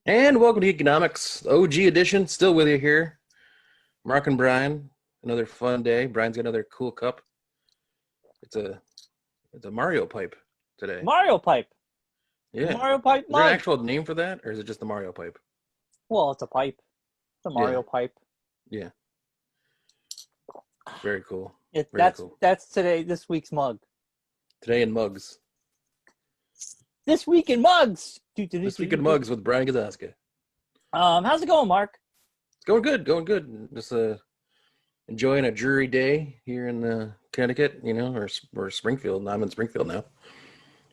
And welcome to Economics, OG edition. Still with you here. Marc and Bryon. Another fun day. Brian's got another cool cup. It's a Mario pipe today. Mario pipe. Yeah. Mario pipe Is there an mug. actual name for that, or is it just the Mario pipe? Well, it's a pipe. It's a Mario pipe. Yeah. Very cool. That's cool. That's this week's mug. Today in mugs. This week in mugs. This week in mugs with Brian Gazaska. How's it going, Mark? It's going good. Going good. Just enjoying a dreary day here in Connecticut, or Springfield. I'm in Springfield now.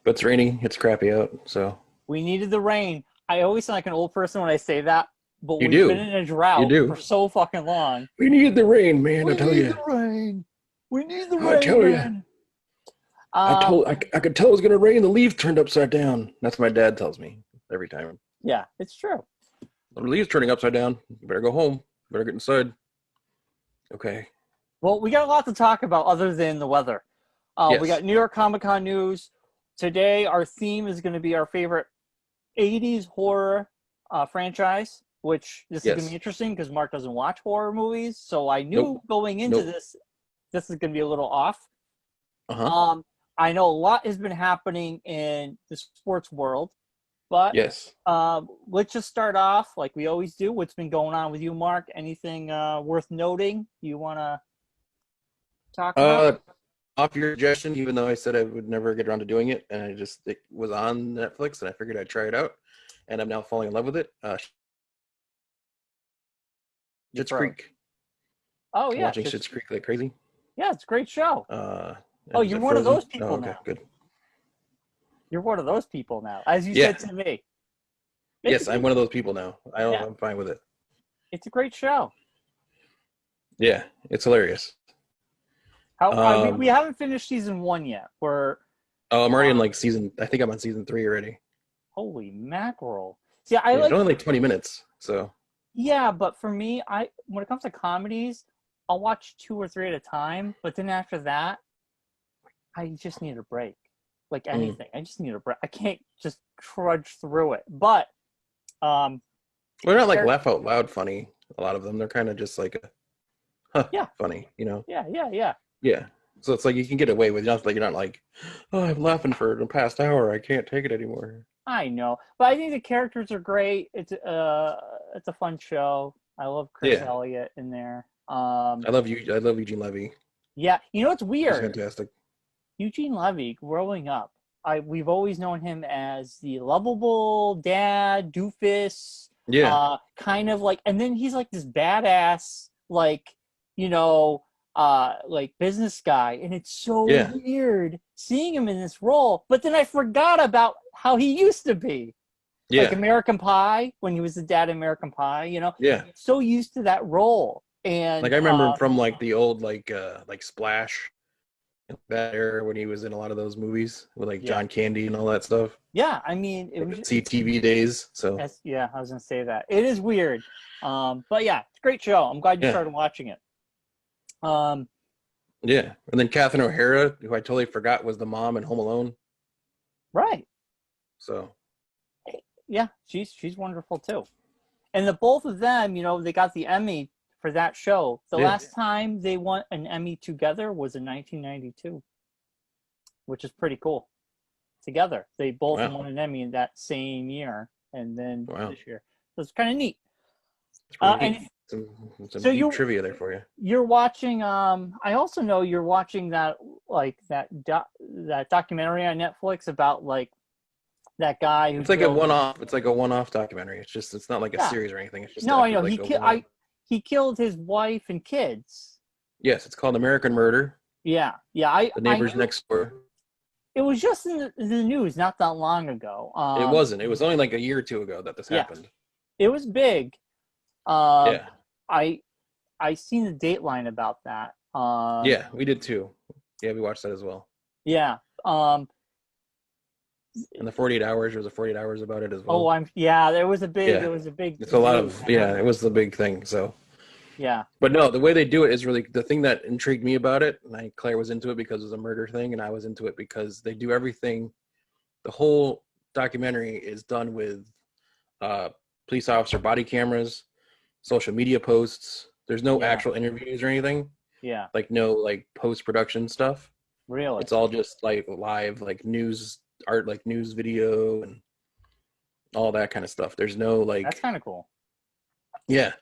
But it's raining. It's crappy out. So We needed the rain. I always sound like an old person when I say that, but You we've do. been in a drought for so fucking long. we needed the rain, man. I tell you. The rain. We need the I rain. tell ya. man. I could tell it was gonna rain. The leaves turned upside down. That's what my dad tells me every time. Yeah, it's true. The leaves turning upside down. You better go home. Better get inside. Okay. Well, we got a lot to talk about other than the weather. Yes. We got New York Comic Con news. Today, our theme is going to be our favorite 80s horror franchise, which this is going to be interesting because Mark doesn't watch horror movies. So I knew going into this is going to be a little off. Uh-huh. I know a lot has been happening in the sports world, but Yes. let's just start off like we always do. What's been going on with you, Mark? Anything worth noting you want to talk about? Off your suggestion, even though I said I would never get around to doing it, and it was on Netflix, and I figured I'd try it out, and I'm now falling in love with it. Schitt's Creek. Oh yeah, Watching Schitt's Creek like crazy. Yeah, it's a great show. You're one of those people now. Good. You're one of those people now, as you said to me. Yes, I'm one of those people now. I'm fine with it. It's a great show. Yeah, it's hilarious. We haven't finished season 1 yet. I'm already in I think I'm on season 3 already. Holy mackerel. See, it's only like 20 minutes, so. Yeah, but for me, when it comes to comedies, I'll watch 2 or 3 at a time, but then after that, I just need a break. Like anything. I just need a break. I can't just trudge through it. But they're not like laugh out loud funny, a lot of them. They're kind of just like funny, Yeah. So it's like you can get away with it. You're not like, oh, I'm laughing for the past hour. I can't take it anymore. I know, but I think the characters are great. It's a fun show. I love Chris Elliott in there. I love Eugene Levy. Yeah, you know what's weird? He's fantastic. Eugene Levy, growing up, we've always known him as the lovable dad, doofus. Yeah. Kind of like, and then he's like this badass, like business guy, and it's so weird seeing him in this role. But then I forgot about how he used to be. Yeah. Like American Pie, when he was the dad in American Pie, Yeah. So used to that role. And like I remember him from like the old like Splash, that era when he was in a lot of those movies with like John Candy and all that stuff. Yeah, I mean it was CTV days. So I was gonna say that. It is weird. But yeah, it's a great show. I'm glad you started watching it. Yeah, and then Katherine O'Hara, who I totally forgot was the mom in Home Alone. Right. So. Yeah, she's wonderful too. And the both of them, they got the Emmy for that show. The last time they won an Emmy together was in 1992, which is pretty cool. Together, they both won an Emmy in that same year, and then this year. So it's kind of neat. Some deep trivia there for you. You're watching. I also know you're watching that that documentary on Netflix about like that guy who. It's like a one-off. It's like a one-off documentary. It's not like a series or anything. It's just I know he killed his wife and kids. Yes, it's called American Murder. Yeah. The Neighbors Next Door. It was just in the news not that long ago. It wasn't. It was only like a year or two ago that this happened. It was big. I seen the Dateline about that. Yeah, we did too. Yeah, we watched that as well. Yeah. And the 48 hours, there was a 48 hours about it as well. There was a big, It's a lot of, it was the big thing, so. Yeah. But no, the way they do it is really, the thing that intrigued me about it, and Claire was into it because it was a murder thing, and I was into it because they do everything, the whole documentary is done with police officer body cameras, social media posts. There's no actual interviews or anything. Yeah. Like no like post-production stuff. Really? It's all just like live, like news art, like news video and all that kind of stuff. There's no like. That's kind of cool. Yeah.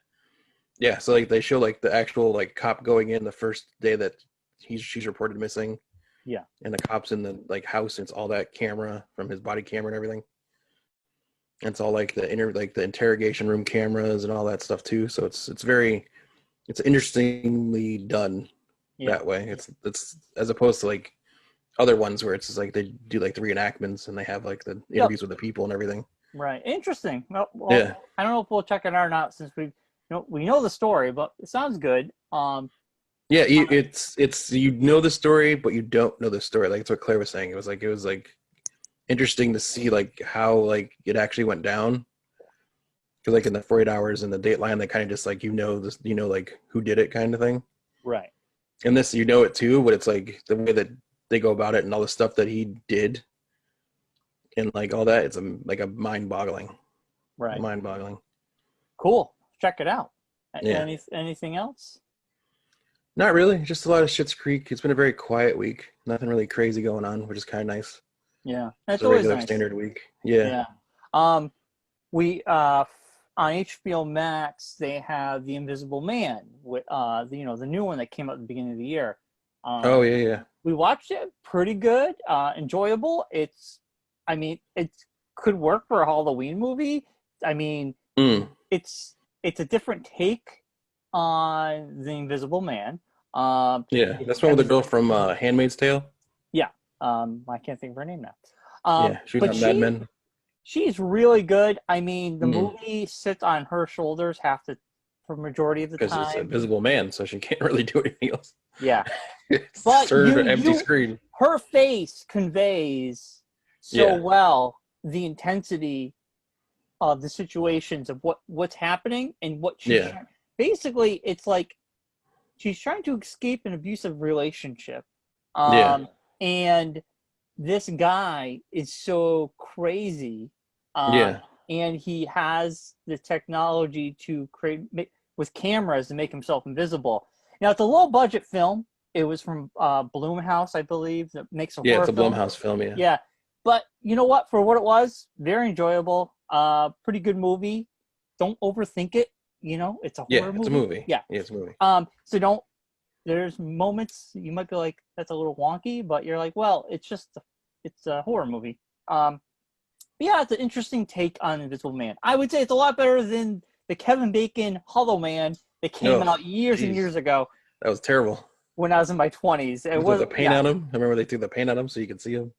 Yeah. So like they show like the actual like cop going in the first day that she's reported missing. Yeah. And the cops in the like house, and it's all that camera from his body camera and everything. And it's all like the interrogation room cameras and all that stuff too. So it's interestingly done that way. It's as opposed to like other ones where it's just like they do like the reenactments and they have like the interviews with the people and everything. Right. Interesting. Well, yeah. I don't know if we'll check it out or not since we know the story, but it sounds good. Yeah, it's you know the story, but you don't know the story. Like it's what Claire was saying. It was like interesting to see like how like it actually went down. Because like in the 48 hours and the Dateline, they kind of just like this, like who did it kind of thing. Right. And this it too, but it's like the way that they go about it and all the stuff that he did, and like all that. It's like a mind-boggling. Right. Mind-boggling. Cool. Check it out. Yeah. Anything else? Not really. Just a lot of Schitt's Creek. It's been a very quiet week. Nothing really crazy going on, which is kind of nice. Yeah, that's always a regular nice. Standard week. Yeah. Yeah. We on HBO Max they have The Invisible Man with the new one that came out at the beginning of the year. Oh yeah. We watched it. Pretty good. Enjoyable. It could work for a Halloween movie. I mean, it's a different take on The Invisible Man. Yeah, that's one with the girl from Handmaid's Tale. Yeah. I can't think of her name now. Yeah, she was on Mad Men. She's really good. I mean, the movie sits on her shoulders for majority of the time. Because it's Invisible Man, so she can't really do anything else. Yeah. But empty screen. Her face conveys so well the intensity of the situations of what's happening and what she's basically, it's like she's trying to escape an abusive relationship. And this guy is so crazy. And he has the technology to with cameras to make himself invisible. Now, it's a low-budget film. It was from Blumhouse, I believe, that makes a horror film. Yeah, it's a Blumhouse film, yeah. Yeah. But you know what? For what it was, very enjoyable. Pretty good movie. Don't overthink it. It's a horror movie. It's a movie. Yeah, it's a movie. So there's moments you might be like, that's a little wonky, but you're like, well, it's a horror movie. But yeah, it's an interesting take on Invisible Man. I would say it's a lot better than the Kevin Bacon Hollow Man that came out years and years ago. That was terrible. When I was in my 20s. It was the paint on him. I remember they threw the paint on him so you could see him.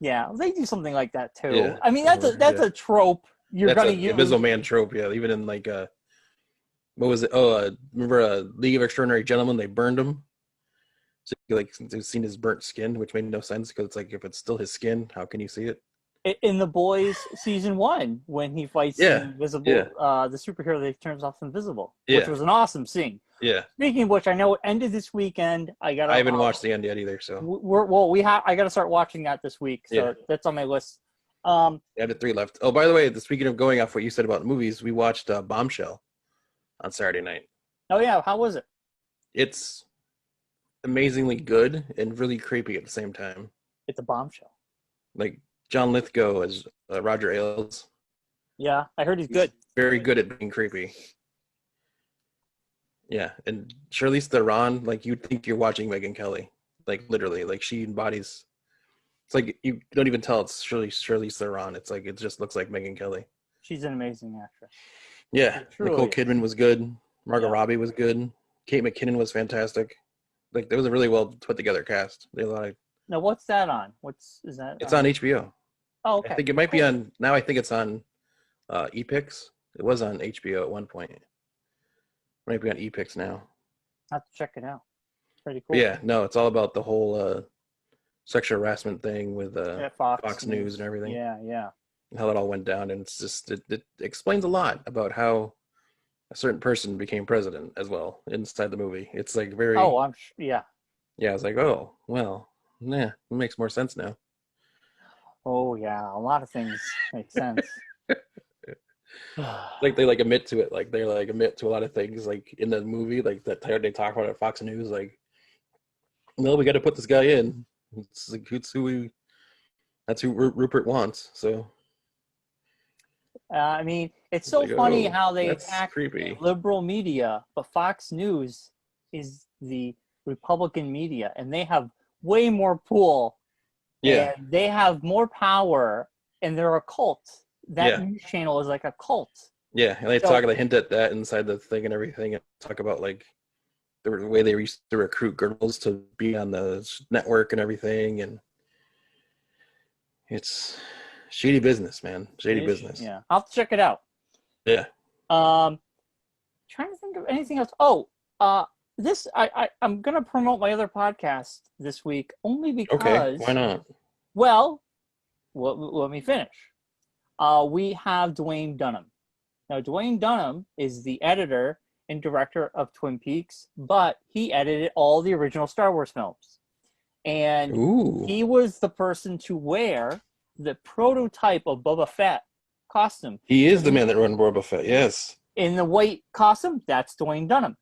Yeah, they do something like that too. Yeah, I mean, that's a trope you're going to use. Invisible Man trope, yeah. Even in like what was it? Oh, remember League of Extraordinary Gentlemen? They burned him. So they've seen his burnt skin, which made no sense because it's like if it's still his skin, how can you see it? In The Boys season 1, when he fights Invisible, the superhero that turns off invisible, which was an awesome scene. Yeah. Speaking of which, I know it ended this weekend. I haven't watched the end yet either. So I got to start watching that this week. So that's on my list. I had 3 left. Oh, by the way, speaking of going off what you said about movies, we watched Bombshell on Saturday night. Oh yeah, how was it? It's amazingly good and really creepy at the same time. It's a bombshell. Like John Lithgow as Roger Ailes. Yeah, I heard he's good. Very good at being creepy. Yeah, and Charlize Theron, like you'd think you're watching Megyn Kelly, like literally, like she embodies. It's like you don't even tell it's Charlize Theron. It's like it just looks like Megyn Kelly. She's an amazing actress. Yeah, Nicole Kidman was good. Margot Robbie was good. Kate McKinnon was fantastic. Like there was a really well put together cast. They had a lot of. Now, what's that on? Is that? It's on HBO. Oh, okay. I think it might be on now. I think it's on Epix. It was on HBO at one point. Might be on Epix now. I have to check it out. Pretty cool. But yeah, no, it's all about the whole sexual harassment thing with Fox News and everything. Yeah. How that all went down, and it's just it explains a lot about how a certain person became president as well inside the movie. It's like very. Oh, yeah. I was like, oh well, it makes more sense now. Oh yeah, a lot of things make sense. Like they like admit to it, like they like admit to a lot of things, like in the movie, like that they talk about at Fox News, like, no, we got to put this guy in. It's like that's who Rupert wants. So I mean, it's so like, funny oh, how they that's attack creepy. liberal media, but Fox News is the Republican media, and they have way more pull, Yeah, and they have more power, and they're a cult. That yeah, news channel is like a cult. yeah. And they hint at that inside the thing and everything, and talk about like the way they used to recruit girls to be on the network and everything, and it's shady business, man. Shady business. Yeah, I'll have to check it out. Yeah. Trying to think of anything else. This I'm gonna promote my other podcast this week only because. Okay. Why not? Well, let me finish. We have Dwayne Dunham. Now, Dwayne Dunham is the editor and director of Twin Peaks, but he edited all the original Star Wars films. And he was the person to wear the prototype of Boba Fett costume. He is the man that ran Boba Fett, yes. In the white costume, that's Dwayne Dunham.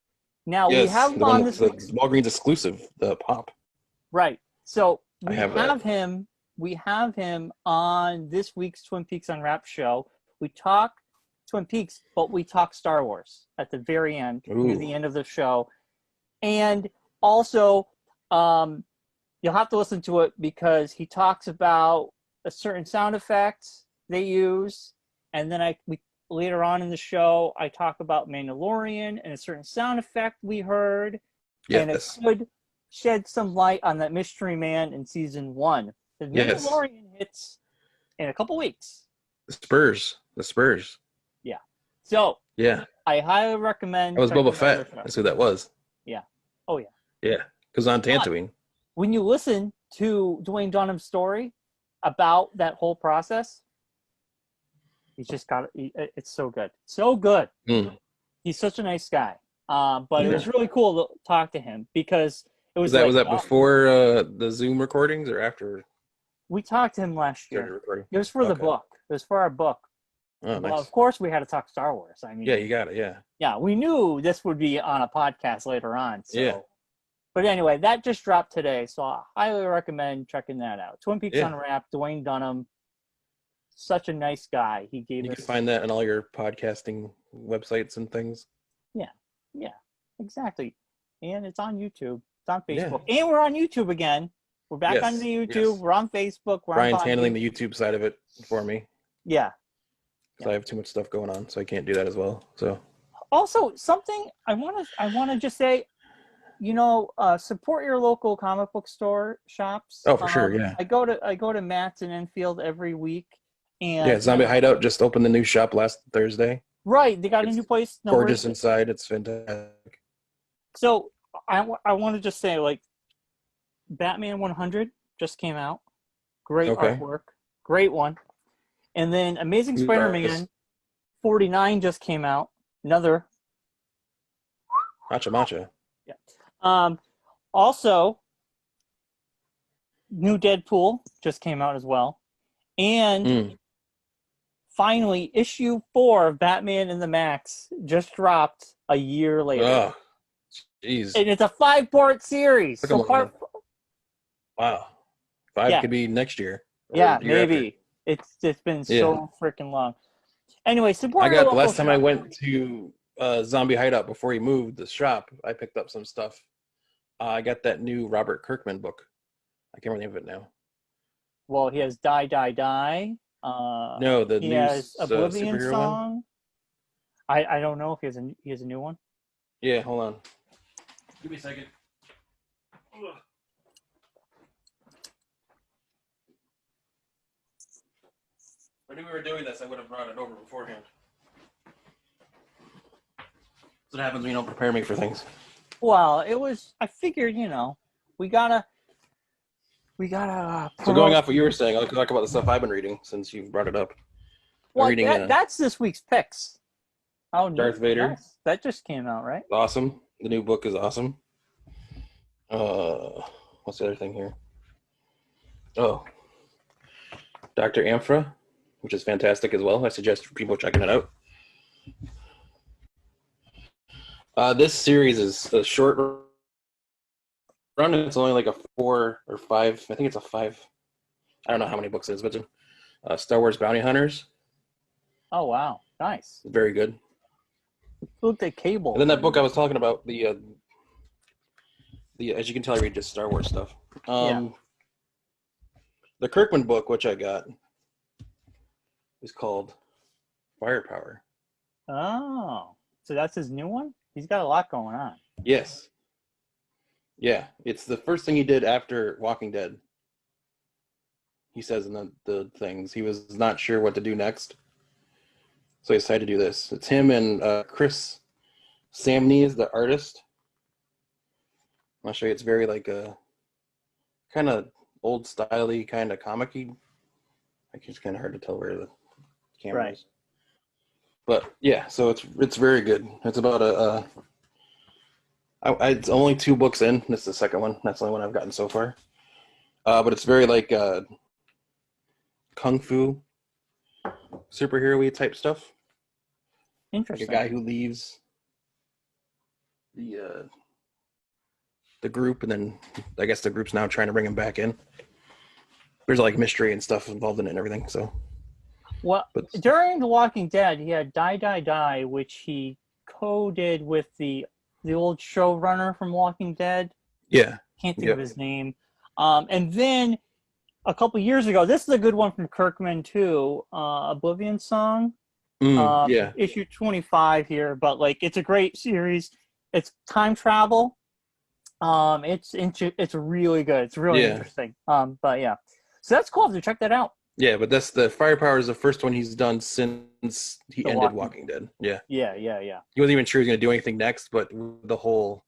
Now, we have him on this week's... Walgreens exclusive, the pop. Right. So we have him on this week's Twin Peaks Unwrapped show. We talk Twin Peaks, but we talk Star Wars at the very end, near the end of the show. And also, you'll have to listen to it because he talks about a certain sound effect they use. And then later on in the show, I talk about Mandalorian and a certain sound effect we heard. Yes. And it could shed some light on that mystery man in season 1. The Mandalorian hits in a couple weeks. The Spurs. Yeah. So yeah, I highly recommend. That was Boba Fett. That's who that was. Yeah. Oh yeah. Yeah, because on Tatooine. When you listen to Dwayne Dunham's story about that whole process, he's just got it's so good, so good. He's such a nice guy. But it was really cool to talk to him because it was. Was that before the Zoom recordings or after? We talked to him last year. It was for the book. It was for our book. Oh, well, of course, we had to talk Star Wars. I mean, yeah, you got it. Yeah. Yeah, we knew this would be on a podcast later on. So. Yeah. But anyway, that just dropped today, so I highly recommend checking that out. Twin Peaks Unwrapped, Dwayne Dunham, such a nice guy. You can find that on all your podcasting websites and things. Yeah, exactly. And it's on YouTube. It's on Facebook. Yeah. And we're on YouTube again. We're back on the YouTube. Yes. We're on Facebook. Brian's handling the YouTube side of it for me. Yeah. So I have too much stuff going on, so I can't do that as well. So also something I want to just say, support your local comic book store shops. Oh, for sure, yeah. I go to Matt's in Enfield every week, and Zombie Hideout just opened the new shop last Thursday. Right, they got a new place. Gorgeous inside. It's fantastic. So I want to just say, like, Batman 100 just came out. Great artwork, great one. And then Amazing Spider-Man 49 just came out. Another. Matcha. Yeah. Also, new Deadpool just came out as well. And finally, issue 4 of Batman and the Max just dropped a year later. Oh, jeez. And it's a 5-part series. Wow. 5 could be next year. Yeah, maybe. It's been so freaking long. Anyway, support. The last time I went to Zombie Hideout before he moved the shop, I picked up some stuff. I got that new Robert Kirkman book. I can't remember the name of it now. Well, he has Die, Die, Die. No, he has Oblivion song. I don't know if he has a new one. Yeah, hold on. Give me a second. If I knew we were doing this, I would have brought it over beforehand. That's what happens when you don't prepare me for things. Well, I figured, we gotta. So going off what you were saying, I'll talk about the stuff I've been reading since you brought it up. Well, that's this week's picks. Oh, Darth Vader. Yes. That just came out, right? Awesome. The new book is awesome. What's the other thing here? Oh, Dr. Amphra, which is fantastic as well. I suggest people checking it out. This series is a short run. It's only like a 4 or 5. I think it's a 5. I don't know how many books it is, but it's Star Wars Bounty Hunters. Oh wow, nice. Very good. Looked at Cable. And then that book I was talking about, the as you can tell, I read just Star Wars stuff. The Kirkman book, which I got, is called Firepower. Oh, so that's his new one? He's got a lot going on. Yes. Yeah, it's the first thing he did after Walking Dead. He says in the things. He was not sure what to do next. So he decided to do this. It's him and Chris Samney is the artist. I'll show you. It's very like a kind of old styley, kind of comic-y. Like it's kind of hard to tell where the camera is. But yeah, so it's very good. It's about it's only 2 books in. This is the second one. That's the only one I've gotten so far. But it's very like kung fu superhero-y type stuff. Interesting. Like a guy who leaves the group, and then I guess the group's now trying to bring him back in. There's like mystery and stuff involved in it and everything. So, during The Walking Dead, he had Die Die Die, which he co-did with the old showrunner from Walking Dead. Yeah, can't think of his name. And then a couple years ago, this is a good one from Kirkman too. Oblivion Song. Issue 25 here, but like it's a great series. It's time travel. It's really good. It's really interesting. But yeah, so that's cool. To check that out. Yeah, but that's the Firepower is the first one he's done since he ended Walking Dead. Yeah. He wasn't even sure he was going to do anything next, but the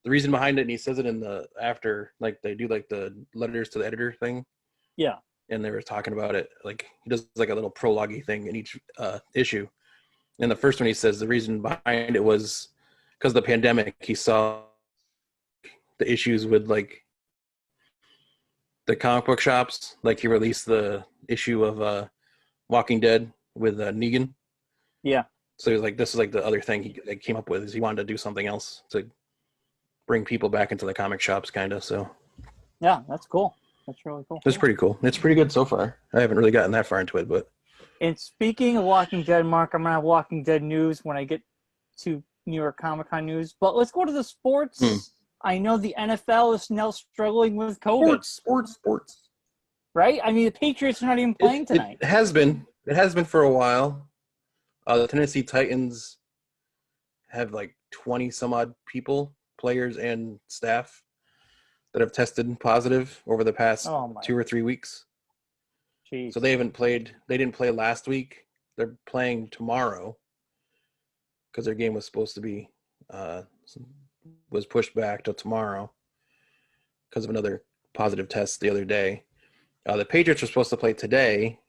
reason behind it, and he says it in the after, like they do like the letters to the editor thing. Yeah. And they were talking about it, like he does like a little prologue-y thing in each issue. And the first one he says the reason behind it was because of the pandemic. He saw the issues with like the comic book shops. Like he released the issue of Walking Dead with Negan. Yeah. So he was like, this is like the other thing he came up with, is he wanted to do something else to bring people back into the comic shops, kind of. So yeah, that's cool. That's really cool. It's pretty cool. It's pretty good so far. I haven't really gotten that far into it, but. And speaking of Walking Dead, Mark, I'm gonna have Walking Dead news when I get to New York Comic Con news. But let's go to the sports. I know the NFL is now struggling with COVID. Sports. Right? I mean, the Patriots are not even playing tonight. It has been. It has been for a while. The Tennessee Titans have like 20 some odd people, players and staff, that have tested positive over the past 2 or 3 weeks. Jeez. So they haven't played. They didn't play last week. They're playing tomorrow because their game was supposed to be was pushed back till tomorrow because of another positive test the other day. The Patriots were supposed to play today,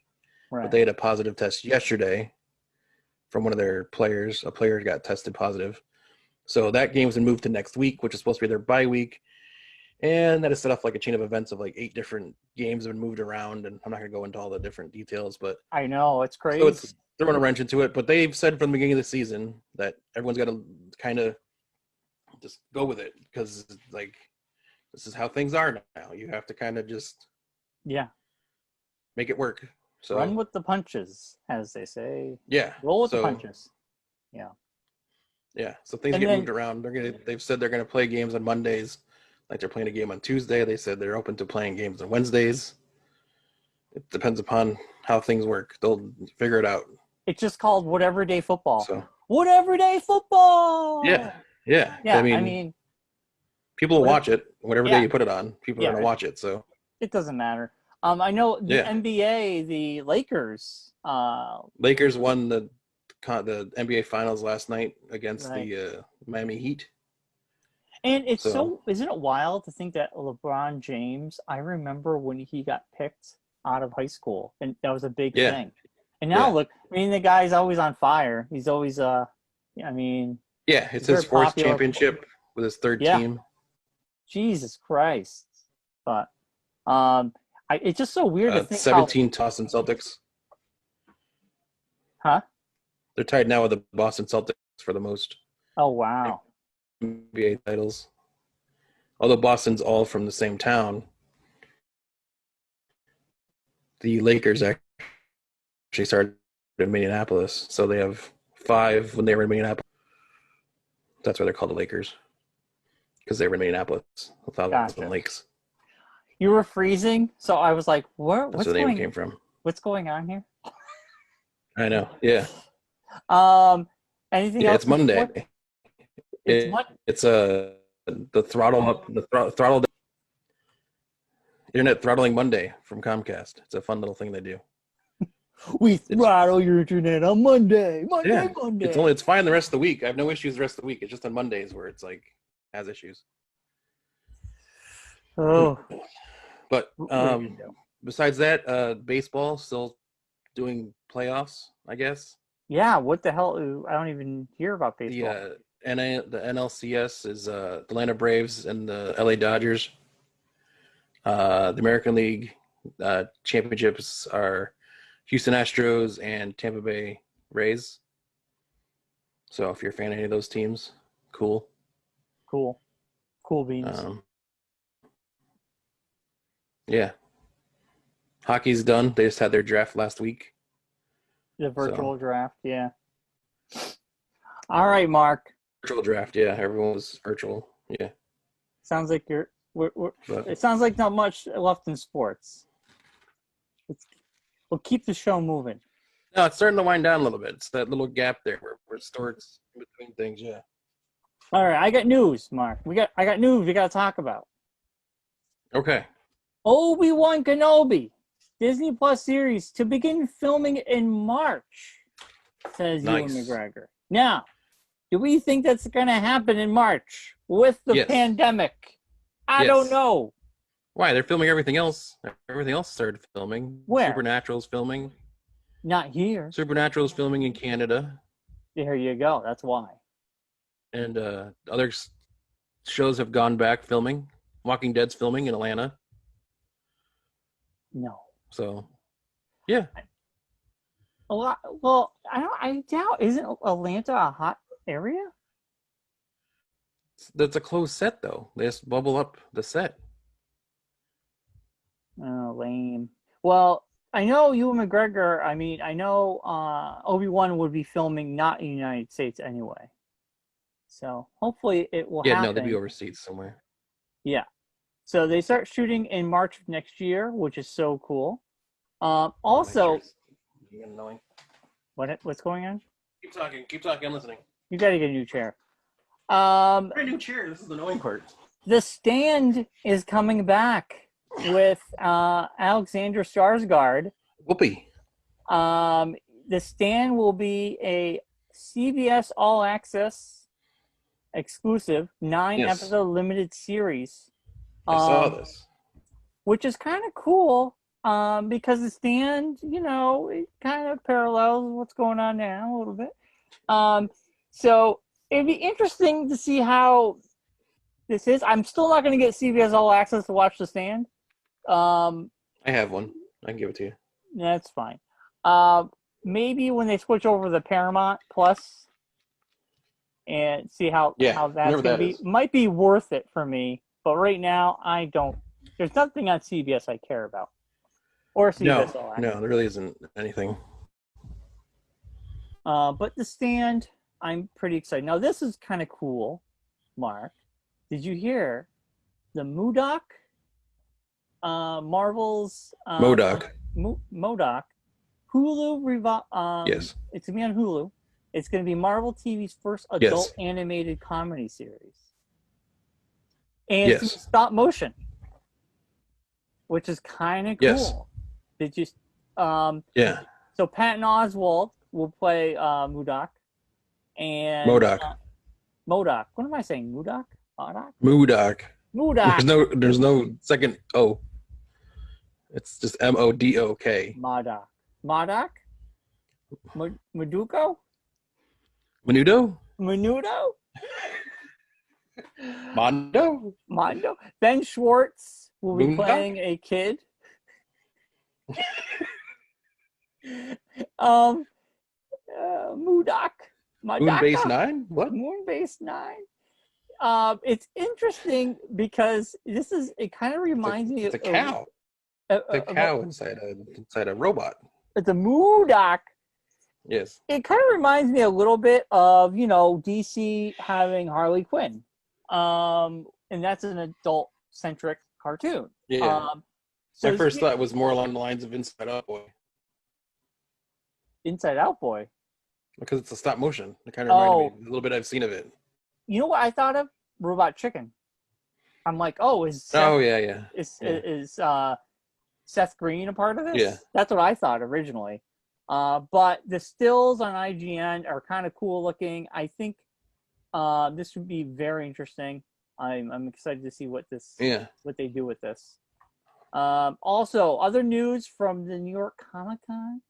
but they had a positive test yesterday from one of their players. A player got tested positive. So that game's been moved to next week, which is supposed to be their bye week. And that is set off like a chain of events of like 8 different games have been moved around. And I'm not going to go into all the different details, but I know, it's crazy. So it's throwing a wrench into it. But they've said from the beginning of the season that everyone's got to kind of just go with it, because like this is how things are now. You have to kind of just make it work. So run with the punches, as they say. Yeah. Roll with the punches. Yeah. Yeah. So things get moved around. They've said they're gonna play games on Mondays. Like they're playing a game on Tuesday. They said they're open to playing games on Wednesdays. It depends upon how things work. They'll figure it out. It's just called whatever day football. So whatever day football. Yeah. I mean people will watch it whatever day you put it on. People are gonna watch it. So it doesn't matter. I know the NBA, the Lakers. Lakers won the NBA Finals last night against the Miami Heat. And it's isn't it wild to think that LeBron James, I remember when he got picked out of high school, and that was a big thing. And now look, I mean, the guy's always on fire. He's always, it's his 4th championship with his 3rd team. Jesus Christ. But, it's just so weird to think 17 Boston Celtics. Huh? They're tied now with the Boston Celtics for the most. Oh, wow. NBA titles. Although Boston's all from the same town, the Lakers actually started in Minneapolis, so they have 5 when they were in Minneapolis. That's why they're called the Lakers, because they were in Minneapolis, 1,000 lakes. You were freezing, so I was like, "What's That's where the name came from. What's going on here?" I know. Yeah. Anything else? It's Monday. It's the throttle up, the throttle down. Internet throttling Monday from Comcast. It's a fun little thing they do. We throttle your internet on Monday. Monday. Monday. It's fine the rest of the week. I have no issues the rest of the week. It's just on Mondays where it's like has issues. Oh. But besides that, baseball still doing playoffs, I guess. Yeah, what the hell? I don't even hear about baseball. The NLCS is the Atlanta Braves and the LA Dodgers. The American League championships are Houston Astros and Tampa Bay Rays. So if you're a fan of any of those teams, cool. Cool beans. Yeah. Hockey's done. They just had their draft last week. The virtual draft, yeah. All right, Mark. Virtual draft, yeah. Everyone was virtual, yeah. Sounds like it sounds like not much left in sports. We'll keep the show moving. No, it's starting to wind down a little bit. It's that little gap there where it starts in between things, yeah. All right, I got news, Mark. I got news we got to talk about. Okay. Obi-Wan Kenobi, Disney Plus series to begin filming in March, says Ewan McGregor. Now, do we think that's going to happen in March with the pandemic? I don't know. Why? They're filming everything else. Everything else started filming. Where? Supernatural's filming. Not here. Supernatural's filming in Canada. There you go. That's why. And other shows have gone back filming. Walking Dead's filming in Atlanta. No. So, yeah. A lot. Well, I doubt. Isn't Atlanta a hot area? That's a closed set, though. They just bubble up the set. Oh, lame. Well, I know Ewan McGregor. I mean, I know Obi-Wan would be filming not in the United States anyway. So hopefully it will happen. Yeah, no, they'd be overseas somewhere. Yeah. So they start shooting in March of next year, which is so cool. Also, what's going on? Keep talking. I'm listening. You got to get a new chair. A new chair. This is the annoying part. The Stand is coming back with Alexander Skarsgård. Whoopee. The Stand will be a CBS All Access exclusive 9-episode limited series. I saw this. Which is kind of cool because The Stand, it kind of parallels what's going on now a little bit. So it'd be interesting to see how this is. I'm still not going to get CBS All Access to watch The Stand. I have one. I can give it to you. That's fine. Maybe when they switch over to Paramount Plus and see how that's going to be. Might be worth it for me. But right now, I don't. There's nothing on CBS I care about. Or CBS All Access. No, there really isn't anything. But The Stand, I'm pretty excited. Now, this is kind of cool, Mark. Did you hear the MODOK? Marvel's... MODOK. MODOK. Hulu... yes. It's going to be on Hulu. It's going to be Marvel TV's first adult animated comedy series. And it's stop motion, which is kind of cool. Yes. Did you? So Patton Oswalt will play MODOK, and MODOK. MODOK. What am I saying? MODOK. MODOK. MODOK. There's no second O. It's just MODOK. MODOK. MODOK. Meduco. Menudo. Menudo. Mondo. Ben Schwartz will be playing a kid. Moodoc. Moonbase 9? What? Moonbase 9. It's interesting because it kind of reminds me of... It's a cow. It's a cow inside a robot. It's a Moodoc. Yes. It kind of reminds me a little bit of, DC having Harley Quinn. And that's an adult-centric cartoon. Yeah. So my first thought was more along the lines of Inside Out Boy. Inside Out Boy? Because it's a stop motion. It kind of reminded me a little bit I've seen of it. You know what I thought of? Robot Chicken. I'm like, is Seth Green a part of this? Yeah. That's what I thought originally. But the stills on IGN are kind of cool looking. I think this would be very interesting. I'm excited to see what they do with this. Also, other news from the New York Comic Con.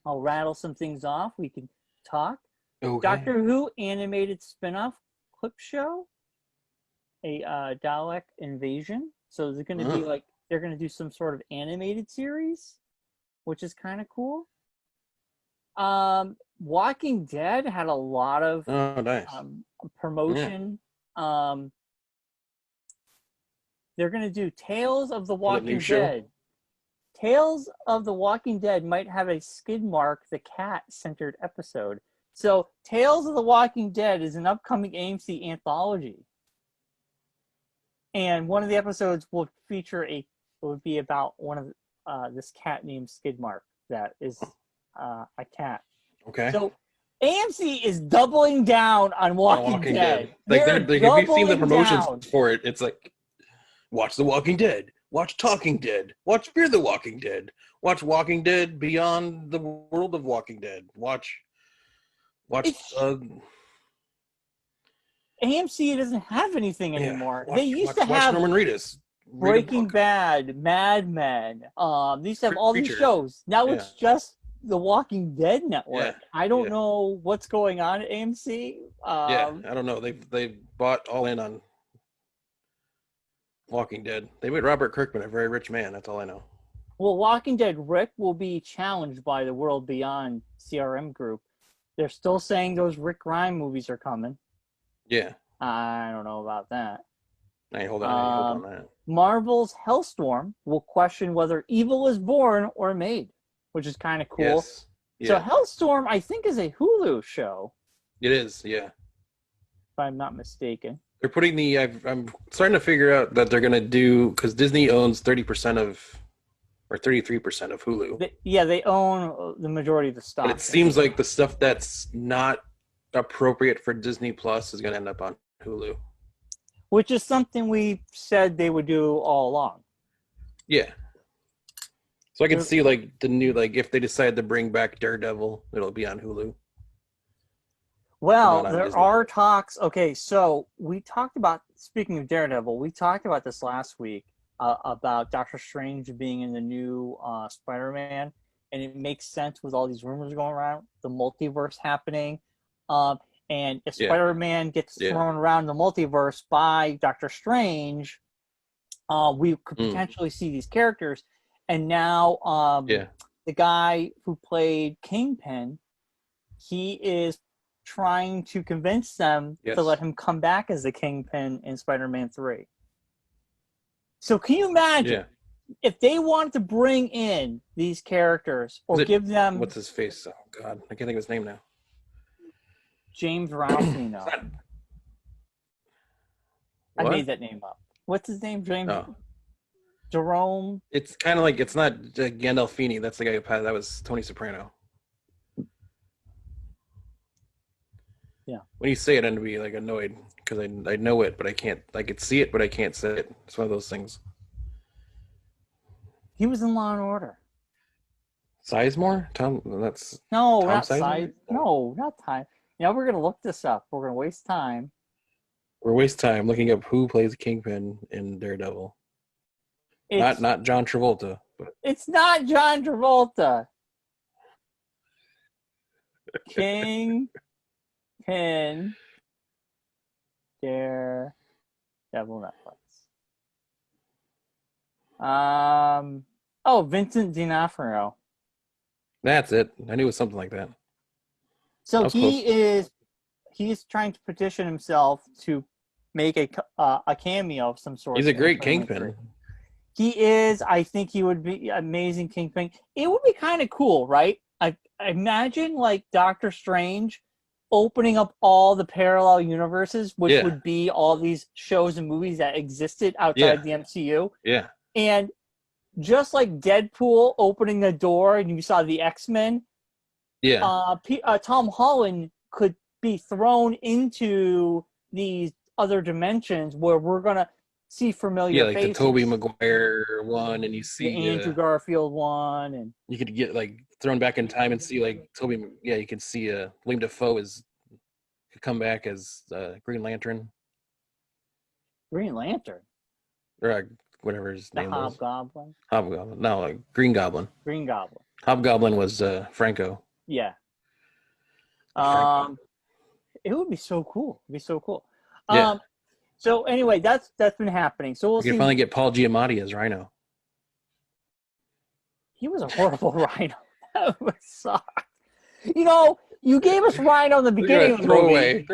I'll rattle some things off. We can talk. Okay. Doctor Who animated spin-off clip show. A Dalek invasion. So is it going to be like they're going to do some sort of animated series, which is kind of cool. Walking Dead had a lot of promotion. Yeah. They're going to do Tales of the Walking Dead. Tales of the Walking Dead might have a Skidmark the Cat-centered episode. So Tales of the Walking Dead is an upcoming AMC anthology. And one of the episodes will feature would be about one of this cat named Skidmark that is a cat. Okay. So AMC is doubling down on Walking Dead. Like if you've seen the promotions for it, it's like, watch The Walking Dead, watch Talking Dead, watch Fear the Walking Dead, watch Walking Dead Beyond the World of Walking Dead, watch. AMC doesn't have anything anymore. They used to have Norman Reedus, Breaking Bad, Mad Men. They used to have all these shows. Now it's just the Walking Dead network. Yeah. I don't know what's going on at AMC. I don't know. They bought all in on Walking Dead. They made Robert Kirkman a very rich man. That's all I know. Well, Walking Dead Rick will be challenged by the World Beyond CRM group. They're still saying those Rick Grimes movies are coming. Yeah. I don't know about that. Hey, hold on that. Marvel's Hellstorm will question whether evil is born or made, which is kind of cool. Yes. Yeah. So Hellstorm, I think, is a Hulu show. It is, yeah. If I'm not mistaken. They're putting I'm starting to figure out that they're going to do, because Disney owns 30% or 33% of Hulu. They own the majority of the stock. And it seems like the stuff that's not appropriate for Disney Plus is going to end up on Hulu. Which is something we said they would do all along. Yeah. So I can see like the new, like if they decide to bring back Daredevil, it'll be on Hulu. Well, there are talks. Okay, so we talked about, speaking of Daredevil, we talked about this last week about Doctor Strange being in the new Spider-Man, and it makes sense with all these rumors going around, the multiverse happening. And if Spider-Man gets thrown around the multiverse by Doctor Strange, we could potentially see these characters. And now the guy who played Kingpin, he is trying to convince them to let him come back as the Kingpin in Spider-Man 3. So can you imagine if they wanted to bring in these characters or give them... What's his face? Oh, God. I can't think of his name now. James Rousino. I made that name up. What's his name? James? Oh. Jerome? It's kind of like, it's not Gandolfini. That's the guy that was Tony Soprano. Yeah. When you say it, I'm going to be like annoyed because I know it, but I can't. I could see it, but I can't say it. It's one of those things. He was in Law and Order. Sizemore? Tom? That's no, Tom not Sizemore? No, not Time. Now we're gonna look this up. We're gonna waste time. We're wasting time looking up who plays Kingpin in Daredevil. Not John Travolta. But... It's not John Travolta. Kingpin, Daredevil Netflix. Vincent D'Onofrio. That's it. I knew it was something like that. So he's trying to petition himself to make a cameo of some sort. He's a great Kingpin. He is. I think he would be amazing Kingpin. It would be kind of cool, right? I imagine like Doctor Strange opening up all the parallel universes, which would be all these shows and movies that existed outside the MCU. Yeah. And just like Deadpool opening the door and you saw the X-Men, Tom Holland could be thrown into these other dimensions where we're going to see familiar faces. The Tobey Maguire one, and you see the Andrew Garfield one, and you could get like thrown back in time and see like Tobey. Yeah, you can see William Dafoe could come back as Green Lantern. Green Lantern, or whatever his name was. Hobgoblin. No, Green Goblin. Green Goblin. Hobgoblin was Franco. Yeah. It would be so cool. It'd be so cool. Yeah. So anyway, that's been happening. So we'll see. Finally get Paul Giamatti as Rhino. He was a horrible Rhino. That would suck. You gave us Rhino in the beginning of the movie.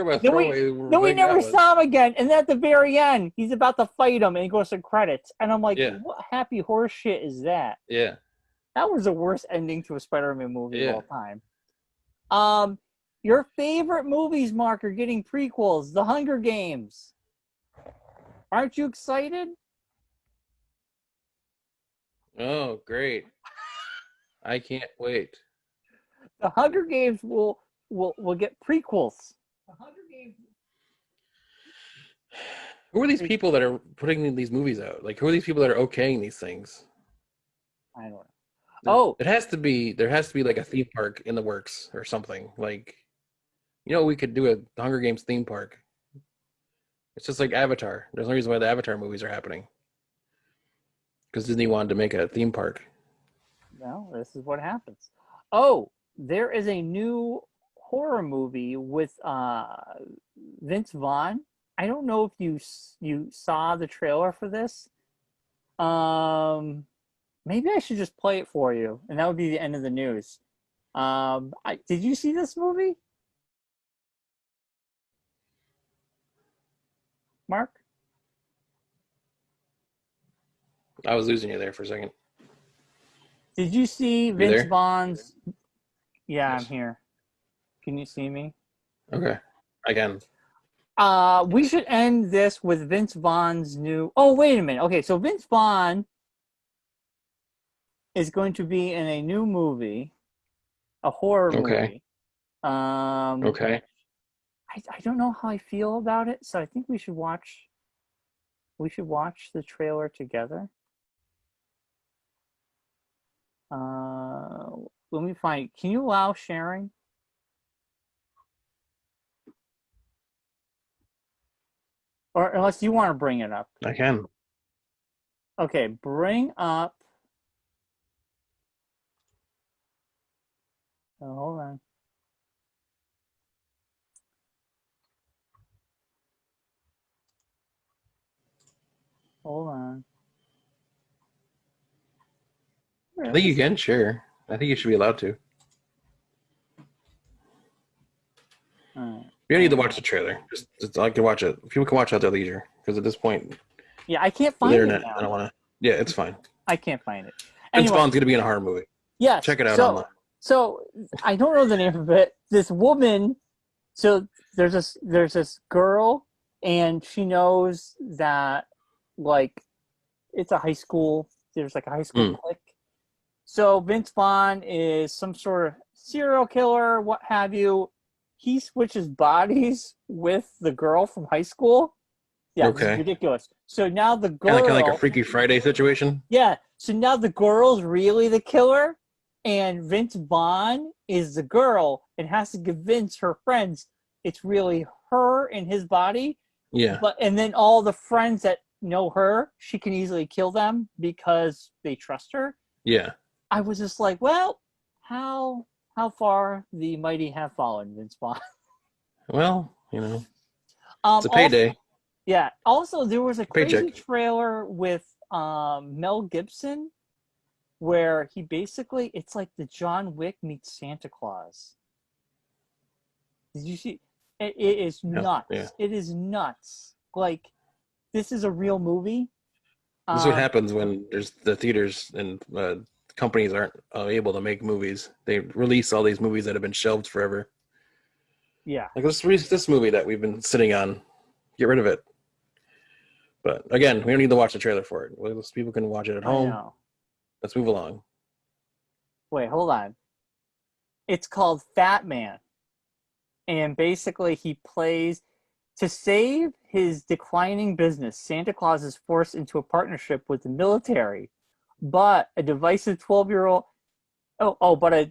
Then we never saw him again. And then at the very end, he's about to fight him, and he goes to credits. And I'm like, what happy horse shit is that? Yeah. That was the worst ending to a Spider-Man movie of all time. Your favorite movies, Mark, are getting prequels. The Hunger Games. Aren't you excited? Oh, great. I can't wait. The Hunger Games will get prequels. The Hunger Games. Who are these people that are putting these movies out? Like, who are these people that are okaying these things? I don't know. There has to be like a theme park in the works or something. Like, we could do a Hunger Games theme park. It's just like Avatar. There's no reason why the Avatar movies are happening. Because Disney wanted to make a theme park. No, this is what happens. Oh, there is a new horror movie with Vince Vaughn. I don't know if you saw the trailer for this. Maybe I should just play it for you, and that would be the end of the news. Did you see this movie, Mark? I was losing you there for a second. Did you see Vince Vaughn's? Yeah, yes. I'm here. Can you see me? Okay, I can. We should end this with Vince Vaughn's new... Oh, wait a minute. Okay, so Vince Vaughn is going to be in a new movie, a horror movie. Okay. I don't know how I feel about it, so I think we should watch the trailer together. Let me find... Can you allow sharing? Or unless you want to bring it up. I can. Okay, bring up... Oh, hold on. Hold on. I think you can share. I think you should be allowed to. Right. You don't need to watch the trailer. Just I can watch it. People can watch it at their leisure. Because at this point, yeah, I can't find the internet. It now. I don't want to. Yeah, it's fine. I can't find it. Vince Vaughn's going to be in a horror movie. Yes. Check it out online. So I don't know the name of it. This woman. So there's this girl, and she knows that like it's a high school. There's like a high school clique. So Vince Vaughn is some sort of serial killer, what have you. He switches bodies with the girl from high school. Yeah, okay. It's ridiculous. So now the girl... Kind of like a Freaky Friday situation? Yeah. So now the girl's really the killer, and Vince Vaughn is the girl and has to convince her friends it's really her in his body. Yeah. And then all the friends that know her, she can easily kill them because they trust her. Yeah. I was just like, well, how far the mighty have fallen, Vince Vaughn. Well, it's a payday. Also, yeah. Also, there was a crazy trailer with Mel Gibson where he basically, it's like the John Wick meets Santa Claus. Did you see? It is nuts. Yeah. It is nuts. Like, this is a real movie. This is what happens when there's the theaters and companies aren't able to make movies. They release all these movies that have been shelved forever. Yeah. Like this movie that we've been sitting on, get rid of it. But again, we don't need to watch the trailer for it. People can watch it at home. Let's move along. Wait, hold on. It's called Fat Man. And basically he plays, to save his declining business, Santa Claus is forced into a partnership with the military. But a divisive 12-year-old but a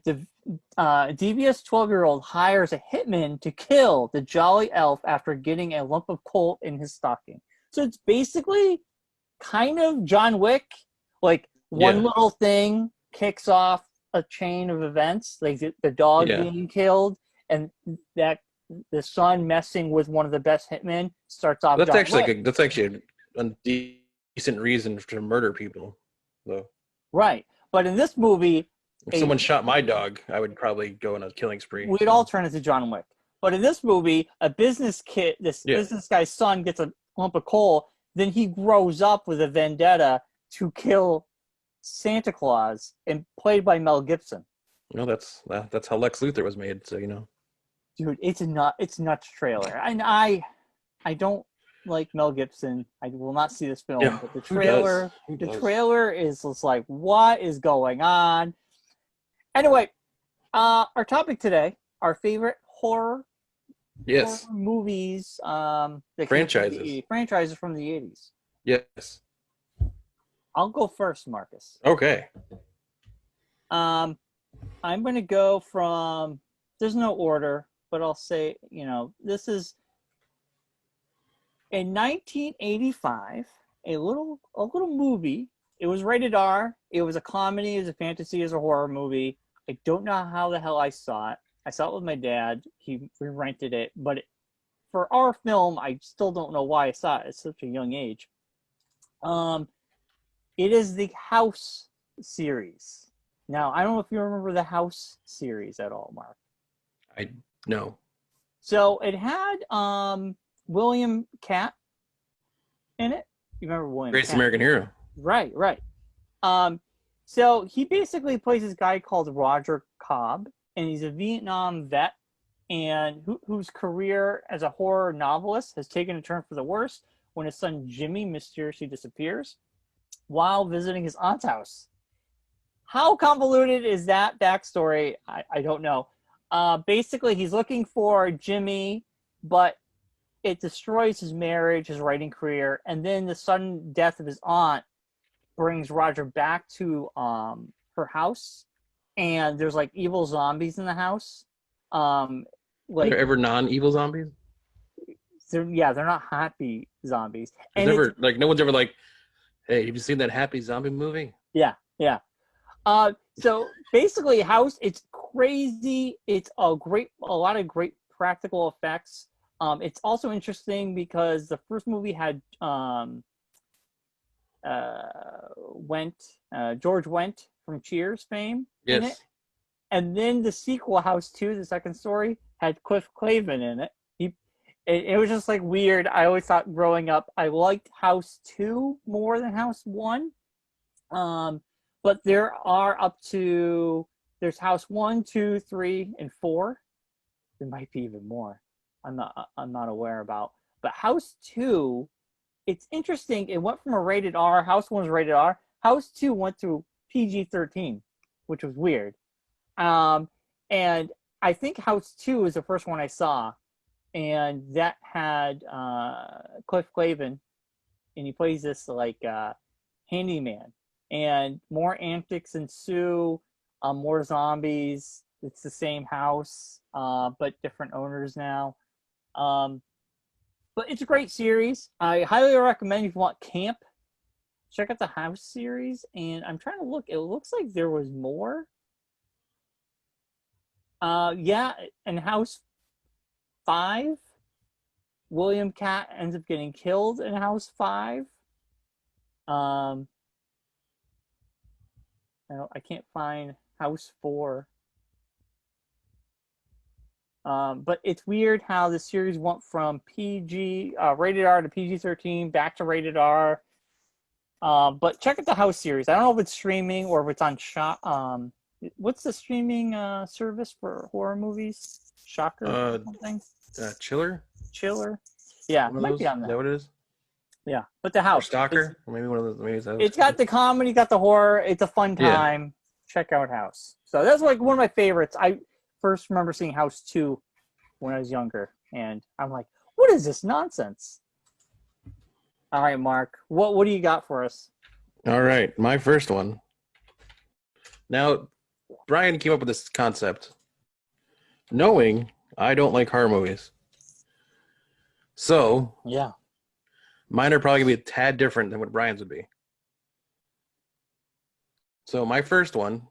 devious 12-year-old hires a hitman to kill the jolly elf after getting a lump of coal in his stocking. So it's basically kind of John Wick. Like, one little thing kicks off a chain of events, like the dog being killed, and that the son messing with one of the best hitmen starts off. That's actually a decent reason to murder people, though. Right, but in this movie, if someone shot my dog, I would probably go on a killing spree. We'd all turn into John Wick. But in this movie, a business business guy's son gets a lump of coal. Then he grows up with a vendetta to kill Santa Claus, and played by Mel Gibson. That's how Lex Luthor was made. So dude, it's nuts trailer. And I don't like Mel Gibson. I will not see this film. But the trailer, trailer is just like, what is going on? Anyway, our topic today, our favorite horror movies, franchises from the 80s. Yes. I'll go first, Marcus. Okay. I'm going to go from, there's no order, but I'll say, this is in 1985, a little movie. It was rated R. It was a comedy, it was a fantasy, it was a horror movie. I don't know how the hell I saw it. I saw it with my dad. We rented it, but for our film, I still don't know why I saw it at such a young age. It is the House series. Now, I don't know if you remember the House series at all, Mark. No. So it had William Katt in it. You remember William Greatest American Hero. Right. So he basically plays this guy called Roger Cobb, and he's a Vietnam vet, and whose career as a horror novelist has taken a turn for the worse when his son Jimmy mysteriously disappears while visiting his aunt's house. How convoluted is that backstory? I don't know. Basically, he's looking for Jimmy, but it destroys his marriage, his writing career, and then the sudden death of his aunt brings Roger back to her house, and there's like evil zombies in the house. Are there ever non-evil zombies? They're not happy zombies. And never, no one's ever like, hey, have you seen that happy zombie movie? Yeah. So basically, House, it's crazy. It's a lot of great practical effects. It's also interesting because the first movie had George Wendt from Cheers fame in it. And then the sequel, House 2, the second story, had Cliff Clavin in it. It was just like weird. I always thought growing up, I liked House 2 more than House 1. But there's House 1, 2, 3, and 4. There might be even more. I'm not aware about. But House 2, it's interesting. It went from a rated R. House 1 was rated R. House 2 went to PG-13, which was weird. And I think House 2 is the first one I saw, and that had Cliff Clavin, and he plays this like handyman, and more antics ensue, more zombies. It's the same house, but different owners now. But it's a great series. I highly recommend if you want camp, check out the House series. And I'm trying to look. It looks like there was more. In House 5, William Katt ends up getting killed in House 5. I can't find House 4. But it's weird how the series went from PG, rated R to PG-13, back to rated R. But check out the House series. I don't know if it's streaming or if it's on what's the streaming service for horror movies? Shocker or something? Chiller? Yeah, it might be on that. Is that what it is? Yeah, but the House. Or Stalker? Or maybe one of those. Maybe it's got the comedy, got the horror. It's a fun time. Yeah. Check out House. So that's like one of my favorites. I first remember seeing House 2 when I was younger, and I'm like, what is this nonsense? All right, Mark, what do you got for us? All right, my first one. Now, Bryon came up with this concept knowing I don't like horror movies. So, yeah. Mine are probably going to be a tad different than what Bryon's would be. So my first one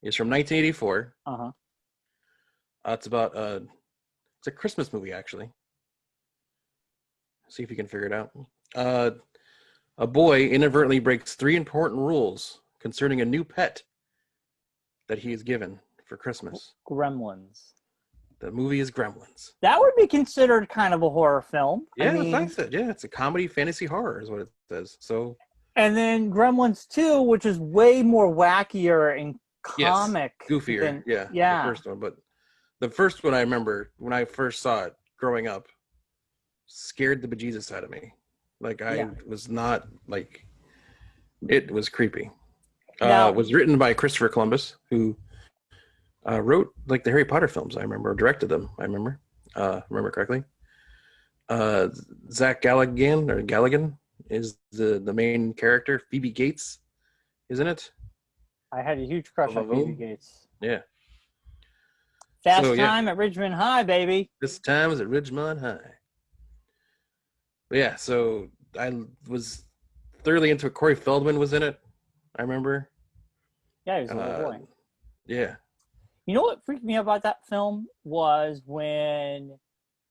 is from 1984. Uh-huh. It's about it's a Christmas movie, actually. See if you can figure it out. A boy inadvertently breaks 3 important rules concerning a new pet that he is given for Christmas. Gremlins. The movie is Gremlins. That would be considered kind of a horror film. Yeah, it's a comedy fantasy horror is what it says. So, and then Gremlins 2, which is way more wackier and comic. Goofier. The first one. But the first one I remember when I first saw it growing up scared the bejesus out of me. Like I was not like, it was creepy. It was written by Christopher Columbus, who wrote like the Harry Potter films. I remember, directed them. I remember correctly. Zach Galligan is the main character. Phoebe Gates is in it. I had a huge crush on Phoebe Gates. Yeah. Fast Time at Ridgemont High, baby. This time is at Ridgemont High. But yeah, so I was thoroughly into it. Corey Feldman was in it. I remember. Yeah, he was a little boy. Yeah. You know what freaked me out about that film was when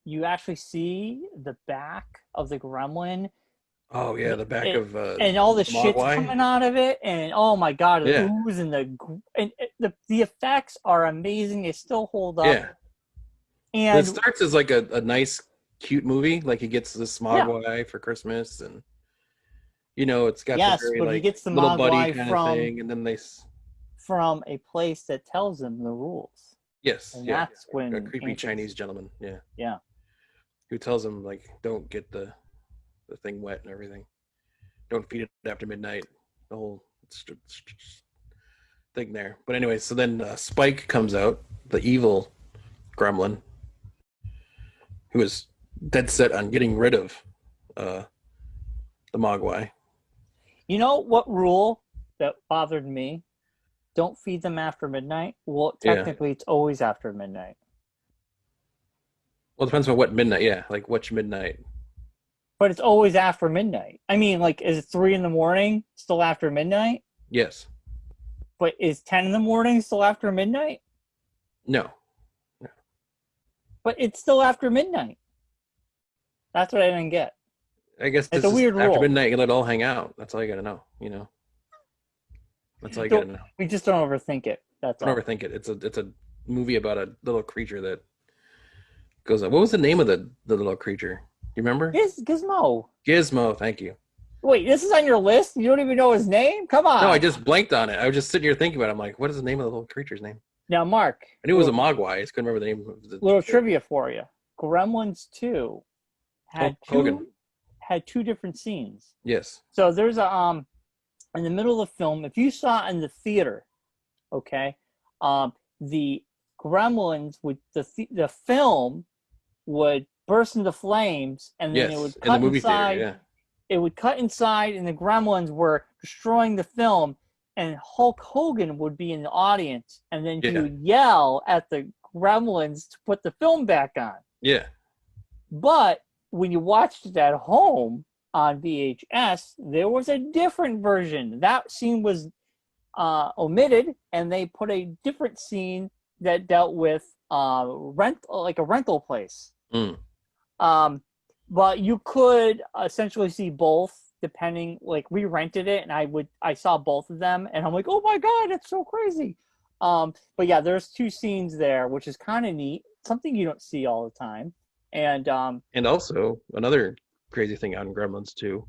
you actually see the back of the gremlin. Oh yeah, the back of and all the shit's coming out of it, and oh my god, the ooze and the effects are amazing. They still hold up. Yeah. And it starts as like a nice, cute movie. Like he gets the Mogwai for Christmas, and it's got the very, but he gets the little buddy Mogwai kind of thing, and then they from a place that tells him the rules. Yes, and that's when a creepy Chinese gentleman, yeah, who tells him like, don't get the thing wet and everything. Don't feed it after midnight. The whole thing there. But anyway, so then Spike comes out, the evil gremlin, who is dead set on getting rid of the Mogwai. You know what rule that bothered me? Don't feed them after midnight. Well, technically, it's always after midnight. Well, it depends on what midnight. Yeah, like which midnight. But it's always after midnight. I mean, like, is it 3 a.m. still after midnight? Yes. But is 10 a.m. still after midnight? No. But it's still after midnight. That's what I didn't get. I guess it's a weird rule. After midnight, you let it all hang out. That's all you got to know. That's all you got to know. We just don't overthink it. That's all. Don't overthink it. It's a movie about a little creature that goes up. What was the name of the little creature? You remember? Gizmo. Gizmo, thank you. Wait, this is on your list? You don't even know his name? Come on. No, I just blanked on it. I was just sitting here thinking about it. I'm like, what is the name of the little creature name? Now, Mark. I knew it was a Mogwai. I just couldn't remember the name of the little trivia for you. Gremlins 2 had two different scenes. Yes. So there's a in the middle of the film, if you saw it in the theater, okay, the Gremlins would the film would burst into flames, and then it would cut in the movie inside. Theater, It would cut inside, and the Gremlins were destroying the film. And Hulk Hogan would be in the audience, and then he would yell at the Gremlins to put the film back on. Yeah. But when you watched it at home on VHS, there was a different version. That scene was omitted, and they put a different scene that dealt with a rental place. But you could essentially see both, depending. Like we rented it, and I saw both of them, and I'm like, oh my god, it's so crazy. But yeah, there's two scenes there, which is kind of neat. Something you don't see all the time. And also another crazy thing out in Gremlins too,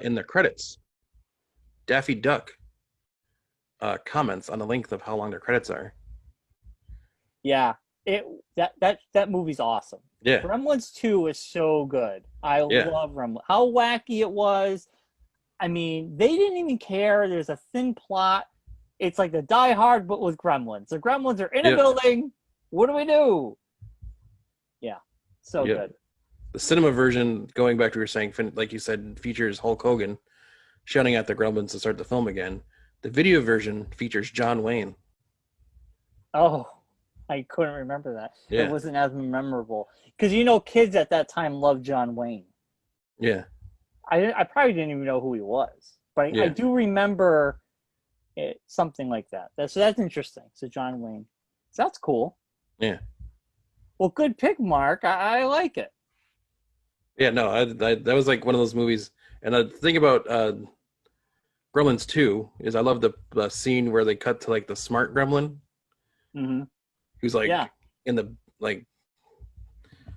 in the credits, Daffy Duck comments on the length of how long their credits are. Yeah, that movie's awesome. Yeah. Gremlins 2 is so good. I love Gremlins. How wacky it was. I mean, they didn't even care. There's a thin plot. It's like the Die Hard, but with Gremlins. The Gremlins are in a building. What do we do? Yeah, so good. The cinema version, going back to what you were saying, like you said, features Hulk Hogan shouting at the Gremlins to start the film again. The video version features John Wayne. Oh, I couldn't remember that. Yeah. It wasn't as memorable. Because, kids at that time loved John Wayne. Yeah. I probably didn't even know who he was. But I do remember something like that. So that's interesting. So John Wayne. So that's cool. Yeah. Well, good pick, Mark. I like it. Yeah, no, that was like one of those movies. And the thing about Gremlins 2 is I love the scene where they cut to like the smart gremlin. Mm-hmm. Who's like in the like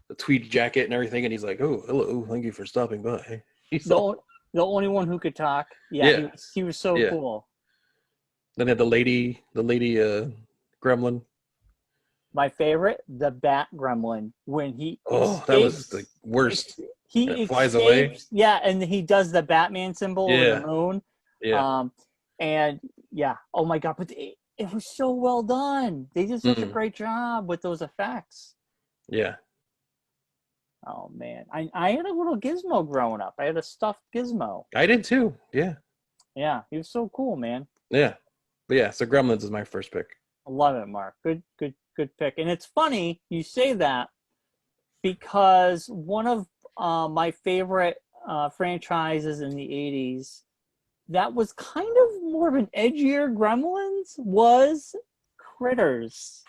the tweed jacket and everything, and he's like, "Oh, hello, thank you for stopping by." He's the only one who could talk. Yeah. He was so cool. Then they had the lady gremlin. My favorite, the bat gremlin, when he escapes, that was the worst. He flies away. Yeah, and he does the Batman symbol over the moon. Yeah. And oh my god, but it was so well done. They did such a great job with those effects. Yeah. Oh man, I had a little Gizmo growing up. I had a stuffed Gizmo. I did too. Yeah. Yeah, he was so cool, man. Yeah, but yeah, so Gremlins is my first pick. I love it, Mark. Good pick. And it's funny you say that because one of my favorite franchises in the 80s that was kind of more of an edgier Gremlins was Critters.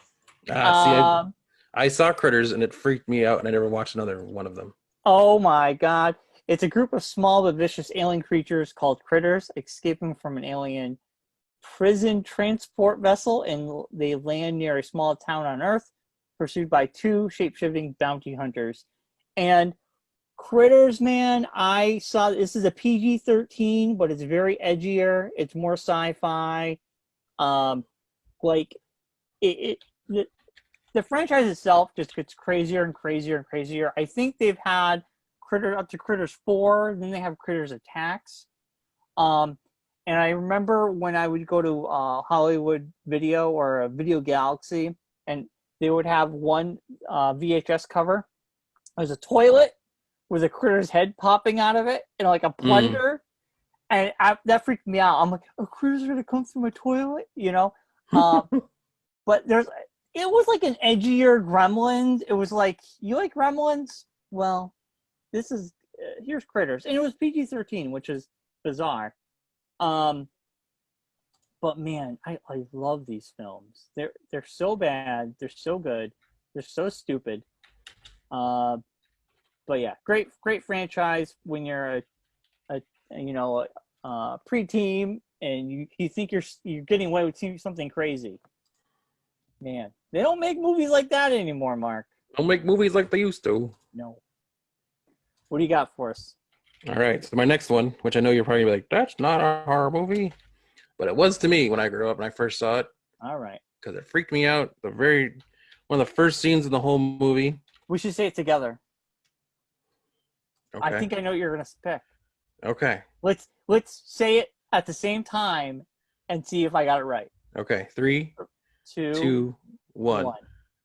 I saw Critters and it freaked me out and I never watched another one of them. Oh my god. It's a group of small but vicious alien creatures called Critters escaping from an alien prison transport vessel, and they land near a small town on Earth, pursued by two shape-shifting bounty hunters. And Critters, man, I saw this is a PG-13, but it's very edgier. It's more sci-fi. The franchise itself just gets crazier and crazier and crazier. I think they've had up to Critters 4, then they have Critters Attacks. And I remember when I would go to Hollywood Video or a Video Galaxy, and they would have one VHS cover. There's a toilet with a Critter's head popping out of it, and like a plunger. And that freaked me out. I'm like, "Are Critters going to come through my toilet?" But it was like an edgier Gremlins. It was like, you like Gremlins? Well, here's Critters. And it was PG-13, which is bizarre. But man, I love these films. They're so bad. They're so good. They're so stupid. But yeah, great franchise when you're a pre-team and you think you're getting away with something crazy. Man, they don't make movies like that anymore, Mark. Don't make movies like they used to. No. What do you got for us? All right, so my next one, which I know you're probably like, that's not a horror movie, but it was to me when I grew up and I first saw it. All right. Because it freaked me out. One of the first scenes in the whole movie. We should say it together. Okay. I think I know what you're going to pick. Okay. Let's say it at the same time and see if I got it right. Okay. 3, 2, 1.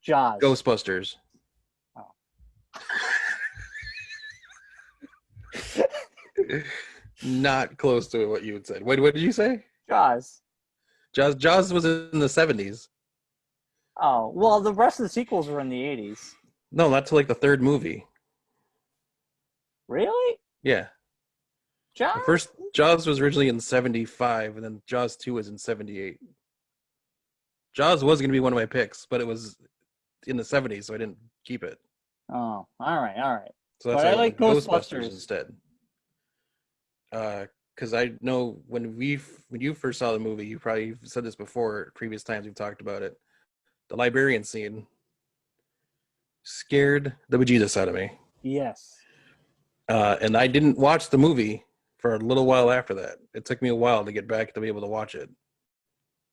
Jaws. Ghostbusters. Oh. Not close to what you had said. Wait, what did you say? Jaws. Jaws was in the 70s. Oh, well, the rest of the sequels were in the 80s. No, not till like the third movie. Really? Yeah. Jaws? The first Jaws was originally in 75, and then Jaws 2 was in 78. Jaws was going to be one of my picks, but it was in the 70s, so I didn't keep it. Oh, all right. So that's why I like Ghostbusters instead. because I know when you first saw the movie, you probably said this before. Previous times we've talked about it. The librarian scene scared the bejesus out of me. Yes. And I didn't watch the movie for a little while after that. It took me a while to get back to be able to watch it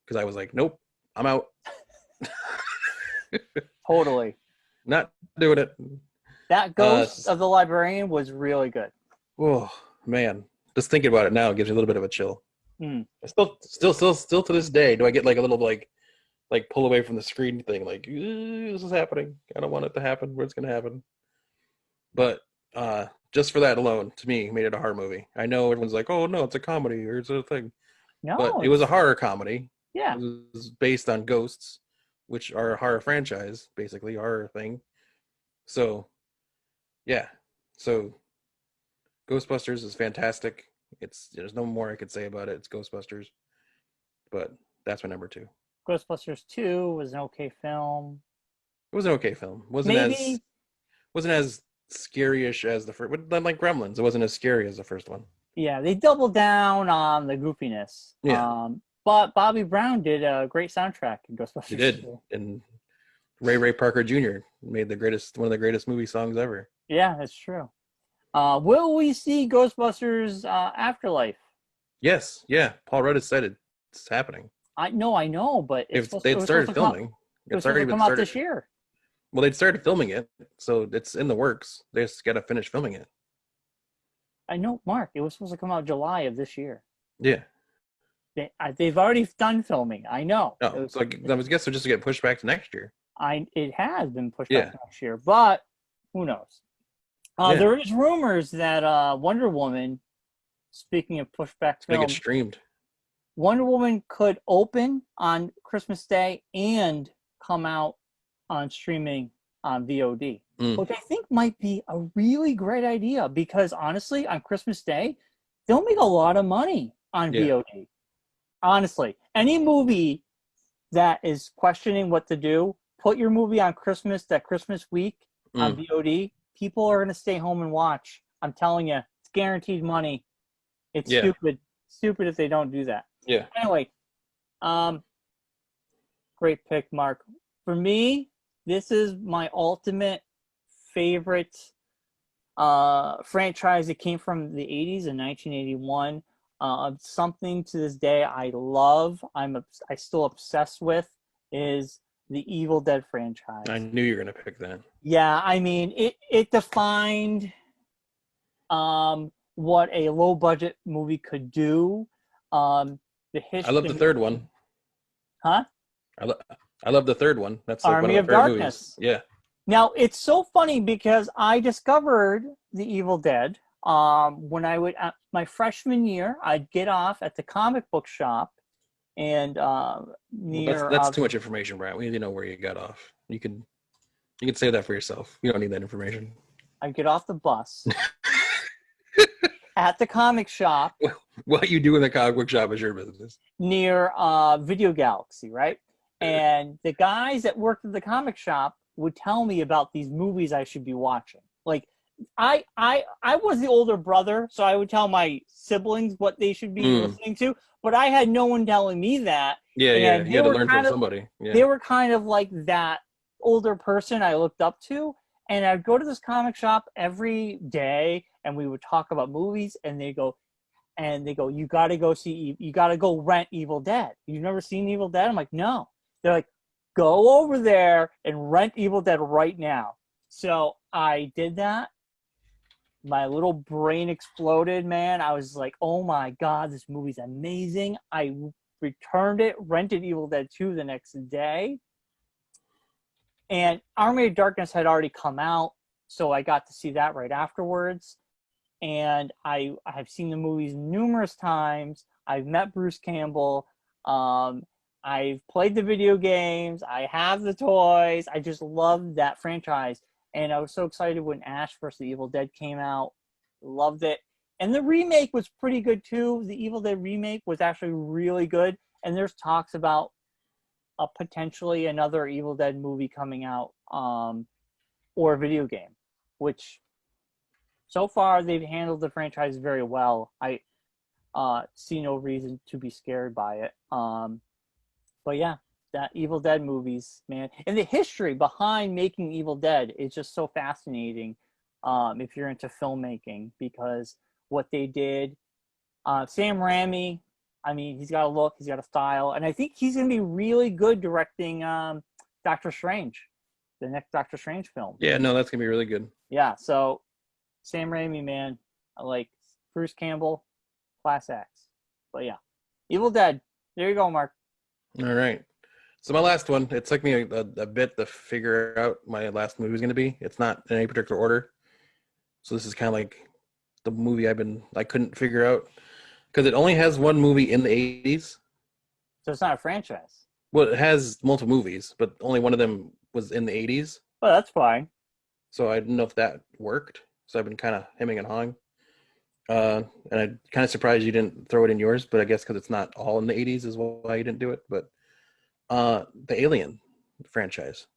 because I was like, nope, I'm out. Totally. Not doing it. That ghost of the librarian was really good. Oh man, just thinking about it now gives me a little bit of a chill. Still to this day, do I get like a little like pull away from the screen thing? Like, this is happening. I don't want it to happen. What's going to happen? But just for that alone, to me, made it a horror movie. I know everyone's like, oh no, it's a comedy or it's a thing. No, but it was a horror comedy. Yeah, it was based on ghosts, which are a horror franchise, basically horror thing. So, yeah. So, Ghostbusters is fantastic. There's no more I could say about it. It's Ghostbusters, but that's my number 2. Ghostbusters 2 was an okay film. It was an okay film. Wasn't as scary-ish as the first. Like Gremlins, it wasn't as scary as the first one. Yeah, they doubled down on the goofiness. Yeah. But Bobby Brown did a great soundtrack in Ghostbusters. He did, and Ray Parker Jr. made one of the greatest movie songs ever. Yeah, that's true. Will we see Ghostbusters Afterlife? Yes, yeah. Paul Rudd has said it's happening. I know, but they'd started filming. It's already come out this year. Well, they'd started filming it, so it's in the works. They just got to finish filming it. I know, Mark. It was supposed to come out July of this year. Yeah. They've already done filming. I know. Oh, so I guess they're just to get pushed back to next year. It has been pushed back to next year, but who knows? There is rumors that Wonder Woman, speaking of pushback film, get streamed. Wonder Woman could open on Christmas Day and come out on streaming on VOD, which I think might be a really great idea because honestly, on Christmas Day, they'll make a lot of money on VOD. Honestly, any movie that is questioning what to do, put your movie on that Christmas week on VOD. People are going to stay home and watch. I'm telling you, it's guaranteed money. It's stupid if they don't do that. Yeah. Anyway, great pick, Mark. For me, this is my ultimate favorite franchise that came from the 80s in 1981. Something to this day I love. I still obsessed with is the Evil Dead franchise. I knew you were going to pick that. Yeah, I mean, it defined what a low budget movie could do. The history. I love the third one. Huh? I love the third one. That's like Army one of Darkness. Movies. Yeah. Now it's so funny because I discovered the Evil Dead when I would my freshman year. I'd get off at the comic book shop. And that's too much information, Brad. We need to know where you got off. You can save that for yourself. You don't need that information. I get off the bus at the comic shop. What you do in the comic book shop is your business. Near Video Galaxy, right? And the guys that worked at the comic shop would tell me about these movies I should be watching. Like I was the older brother, so I would tell my siblings what they should be listening to, but I had no one telling me that. Yeah, you had to learn from somebody. Yeah. They were kind of like that older person I looked up to, and I'd go to this comic shop every day, and we would talk about movies, and they go, you got to go rent Evil Dead. You've never seen Evil Dead? I'm like, no. They're like, go over there and rent Evil Dead right now. So I did that. My little brain exploded, man. I was like, oh my God, this movie's amazing. I returned it, rented Evil Dead 2 the next day. And Army of Darkness had already come out, so I got to see that right afterwards. And I have seen the movies numerous times. I've met Bruce Campbell. I've played the video games. I have the toys. I just love that franchise. And I was so excited when Ash vs. the Evil Dead came out. Loved it. And the remake was pretty good too. The Evil Dead remake was actually really good. And there's talks about potentially another Evil Dead movie coming out or a video game, which so far they've handled the franchise very well. see no reason to be scared by it. But yeah, that Evil Dead movies, man, and the history behind making Evil Dead is just so fascinating. If you're into filmmaking, because what they did, Sam Raimi, I mean, he's got a look, he's got a style, and I think he's going to be really good directing Doctor Strange, the next Doctor Strange film. Yeah, no, that's going to be really good. Yeah, so Sam Raimi, man, I like Bruce Campbell, class acts. But yeah, Evil Dead. There you go, Mark. All right. So my last one, it took me a bit to figure out my last movie was going to be. It's not in any particular order. So this is kind of like the movie I couldn't figure out. Because it only has one movie in the 80s. So it's not a franchise. Well, it has multiple movies, but only one of them was in the 80s. Well, that's fine. So I didn't know if that worked. So I've been kind of hemming and hawing. And I'm kind of surprised you didn't throw it in yours, but I guess because it's not all in the 80s is why you didn't do it. But the Alien franchise.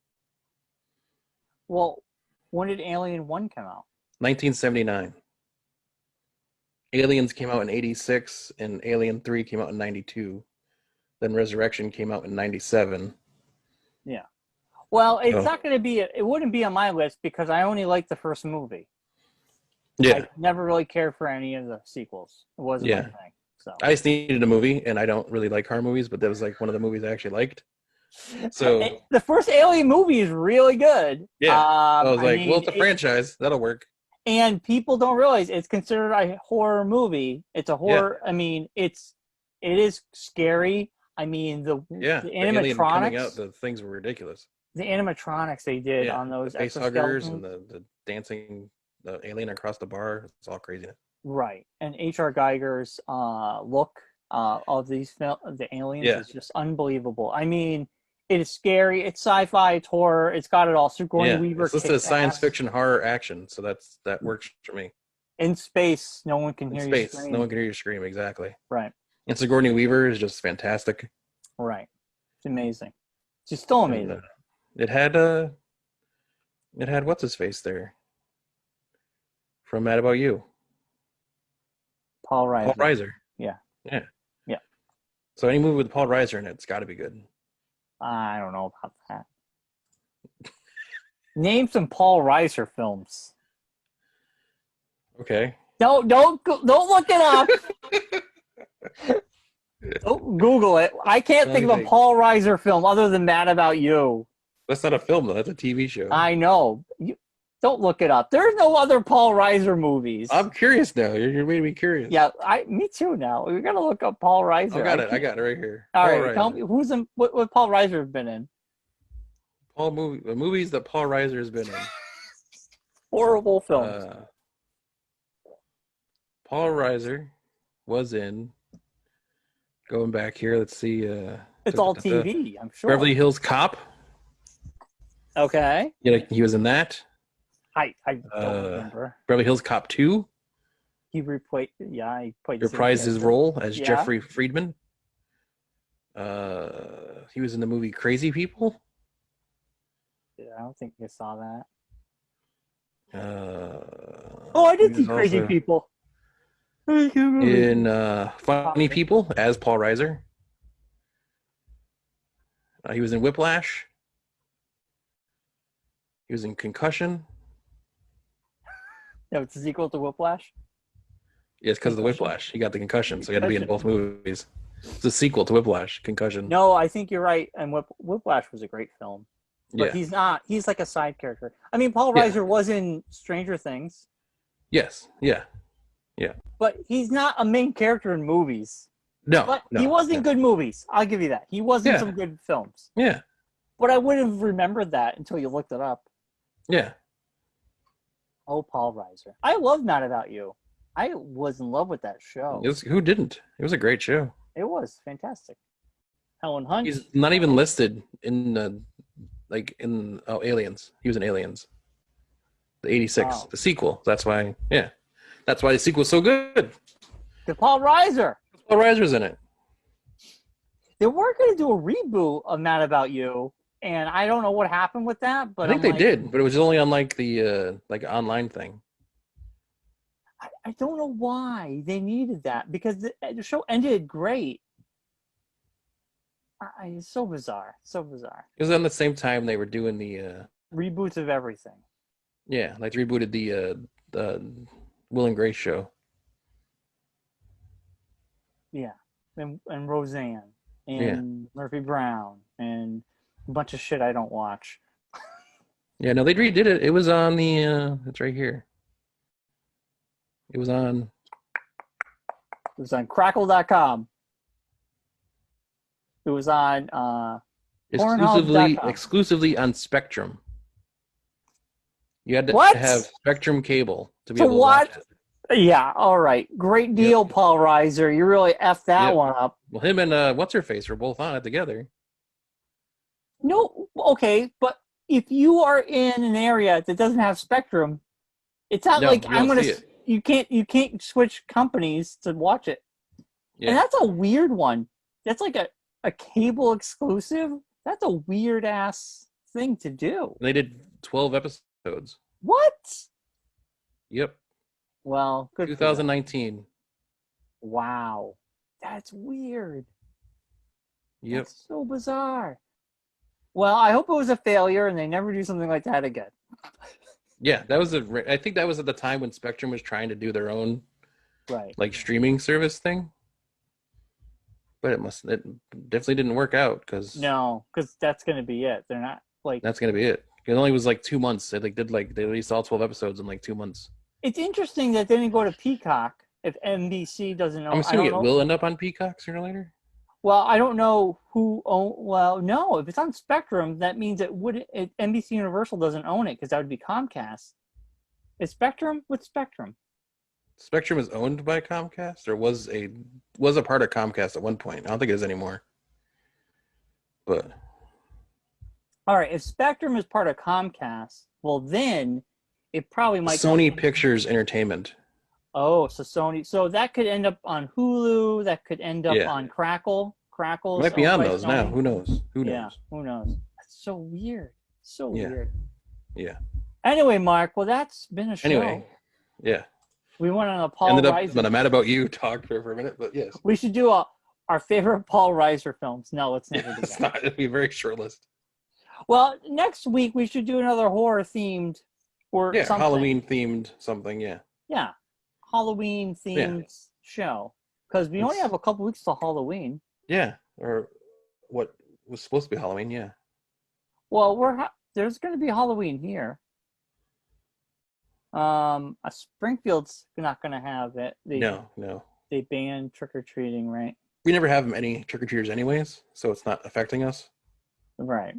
Well, when did Alien 1 come out? 1979. Aliens came out in 86, and Alien 3 came out in 92. Then Resurrection came out in 97. Yeah. Well, it's not going to be, it wouldn't be on my list because I only liked the first movie. Yeah. I never really cared for any of the sequels. It wasn't my thing. So I just needed a movie, and I don't really like horror movies, but that was like one of the movies I actually liked. So the first Alien movie is really good. Yeah. I was like, well, it's a franchise. That'll work. And people don't realize it's considered a horror movie. It's a horror. Yeah. I mean, it is scary. I mean, the animatronics coming out, the things were ridiculous. The animatronics they did on those face huggers and the dancing, the alien across the bar. It's all craziness. Right, and H.R. Geiger's look of the aliens is just unbelievable. I mean, it is scary. It's sci-fi. It's horror. It's got it all. Sigourney Weaver. It's listed as science fiction, horror, action. So that works for me. In space, no one can hear you scream. No one can hear you scream. Exactly. Right. And Sigourney Weaver is just fantastic. Right. It's amazing. She's still amazing. And, it had what's his face there from Mad About You. Paul Reiser. Yeah. So any movie with Paul Reiser in it's got to be good. I don't know about that. Name some Paul Reiser films. Okay. Don't look it up. Don't Google it. I can't think of a Paul Reiser film other than Mad About You. That's not a film though. That's a TV show. I know. Don't look it up. There's no other Paul Reiser movies. I'm curious now. You're making me curious. Yeah, me too now. We're going to look up Paul Reiser. I got it right here. All right, tell me, what Paul Reiser has been in? The movies that Paul Reiser has been in. Horrible films. Paul Reiser was in, going back here, let's see. It's all TV, I'm sure. Beverly Hills Cop. Okay. Yeah, he was in that. I don't remember. Beverly Hills Cop 2. He played. Reprised his role as Jeffrey Friedman. He was in the movie Crazy People. Yeah, I don't think I saw that. I did see Crazy People. In Funny People as Paul Reiser. He was in Whiplash. He was in Concussion. No, it's a sequel to Whiplash? Yes, because of the Whiplash. He got the concussion, so he had to be in both movies. It's a sequel to Whiplash, Concussion. No, I think you're right. And Whiplash was a great film. But he's not. He's like a side character. I mean, Paul Reiser was in Stranger Things. Yes, yeah. But he's not a main character in movies. No, he was in good movies. I'll give you that. He was in some good films. Yeah. But I wouldn't have remembered that until you looked it up. Yeah. Oh, Paul Reiser. I love Mad About You. I was in love with that show. Who didn't? It was a great show. It was fantastic. Helen Hunt. He's not even listed in Aliens. He was in Aliens. The 86, the sequel. That's why, That's why the sequel's so good. The Paul Reiser. Paul Reiser's in it. They weren't going to do a reboot of Mad About You, and I don't know what happened with that. But I think they did, but it was only on the online thing. I don't know why they needed that, because the show ended great. It's so bizarre. So bizarre. It was on the same time they were doing the reboots of everything. Yeah, like they rebooted the Will and Grace show. Yeah. And Roseanne and Murphy Brown and a bunch of shit I don't watch. Yeah, no, they redid it. It was on the it's right here. It was on Crackle.com. It was on exclusively on Spectrum. You had to have Spectrum cable to be able to watch it. Yeah, all right. Great deal, Paul Reiser. You really effed that one up. Well, him and What's-Her-Face were both on it together. No, okay, but if you are in an area that doesn't have Spectrum, it's not like I'm going to... You can't switch companies to watch it. Yeah. And that's a weird one. That's like a cable exclusive. That's a weird ass thing to do. They did 12 episodes. What? Yep. Well, good. 2019. Wow. That's weird. Yep. That's so bizarre. Well, I hope it was a failure and they never do something like that again. Yeah, I think that was at the time when Spectrum was trying to do their own streaming service thing. But it definitely didn't work out because that's going to be it. They're not that's going to be it. It only was 2 months. They they released all 12 episodes in 2 months. It's interesting that they didn't go to Peacock if NBC doesn't own. I'm assuming it will end up on Peacock sooner or later. Well, I don't know who own. Well, no, if it's on Spectrum, that means NBC Universal doesn't own it because that would be Comcast. Is Spectrum with Spectrum? Spectrum is owned by Comcast, or was a part of Comcast at one point. I don't think it is anymore. But all right, if Spectrum is part of Comcast, well then it probably might. Sony Pictures Entertainment. Oh, so Sony. So that could end up on Hulu. That could end up on Crackle. Crackle might be on those Sony. Now. Who knows? Who knows? Who knows? That's so weird. So weird. Yeah. Anyway, Mark. Well, that's been a show. Anyway, yeah. We went on a Paul Reiser. But I'm mad about you talk for a minute, but yes. We should do our favorite Paul Reiser films. No, let's never do that. It'll be a very short list. Well, next week we should do another horror themed or something. Halloween themed something. Yeah. Yeah. Halloween themed show because we only have a couple weeks till Halloween. Yeah, or what was supposed to be Halloween. Yeah. Well, there's going to be Halloween here. Springfield's not going to have it. No. They banned trick or treating, right? We never have any trick or treaters, anyways, so it's not affecting us. Right.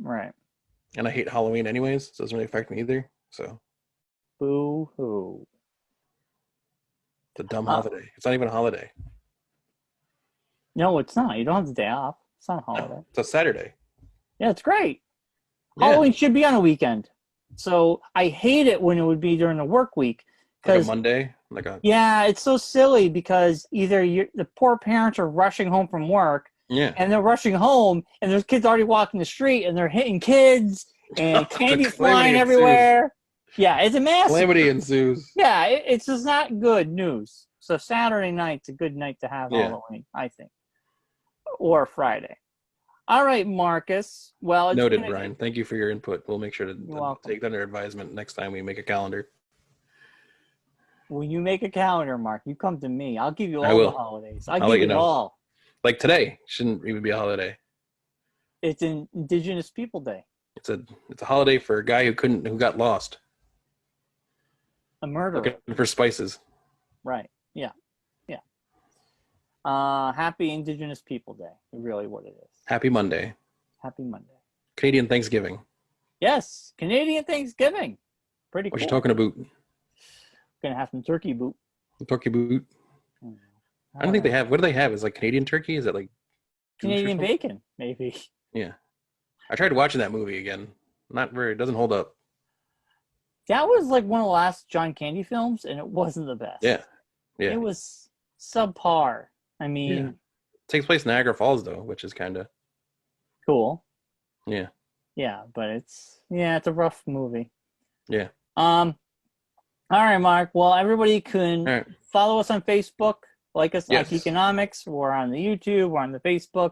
And I hate Halloween, anyways, so it doesn't really affect me either. So. Boo hoo. It's a dumb holiday. It's not even a holiday. No, it's not. You don't have the day off. It's not a holiday. No, it's a Saturday. Yeah, it's great. Yeah. Halloween should be on a weekend. So I hate it when it would be during the work week. Like a Monday? Yeah, it's so silly because either the poor parents are rushing home from work and they're rushing home and there's kids already walking the street and they're hitting kids and candy flying everywhere. Yeah, it's a mess. Calamity ensues. Yeah, it's just not good news. So Saturday night's a good night to have Halloween, I think. Or Friday. All right, Marcus. Well, it's noted, Brian. Thank you for your input. We'll make sure to take that under advisement next time we make a calendar. When you make a calendar, Mark, you come to me. I'll give you all the holidays. I'll give you all. Like today shouldn't even be a holiday. It's an Indigenous People Day. It's a holiday for a guy who got lost. A murderer. Looking for spices. Right. Yeah. Happy Indigenous People Day. Really what it is. Happy Monday. Happy Monday. Canadian Thanksgiving. Yes. Canadian Thanksgiving. Pretty cool. What you talking about? Gonna have some turkey boot. Turkey boot. I don't think they have. What do they have? Is Canadian turkey? Is that Canadian bacon? Maybe. Yeah. I tried watching that movie again. It doesn't hold up. That was one of the last John Candy films, and it wasn't the best. Yeah. It was subpar. I mean, it takes place in Niagara Falls though, which is kind of cool. Yeah. Yeah, but it's a rough movie. Yeah. All right, Mark. Well, everybody can follow us on Facebook, like us on Geekonomics. We're on the YouTube, we're on the Facebook.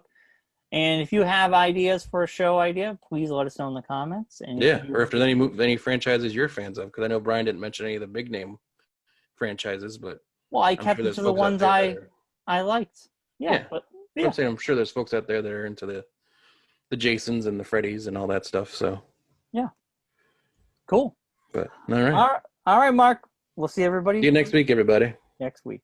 And if you have ideas for a show idea, please let us know in the comments. And or if there's any franchises you're fans of, because I know Brian didn't mention any of the big name franchises, but I kept it to the ones I liked. Yeah. But I'm saying I'm sure there's folks out there that are into the Jasons and the Freddys and all that stuff. So yeah, cool. But all right, Mark. We'll see everybody. See you next week, everybody. Next week.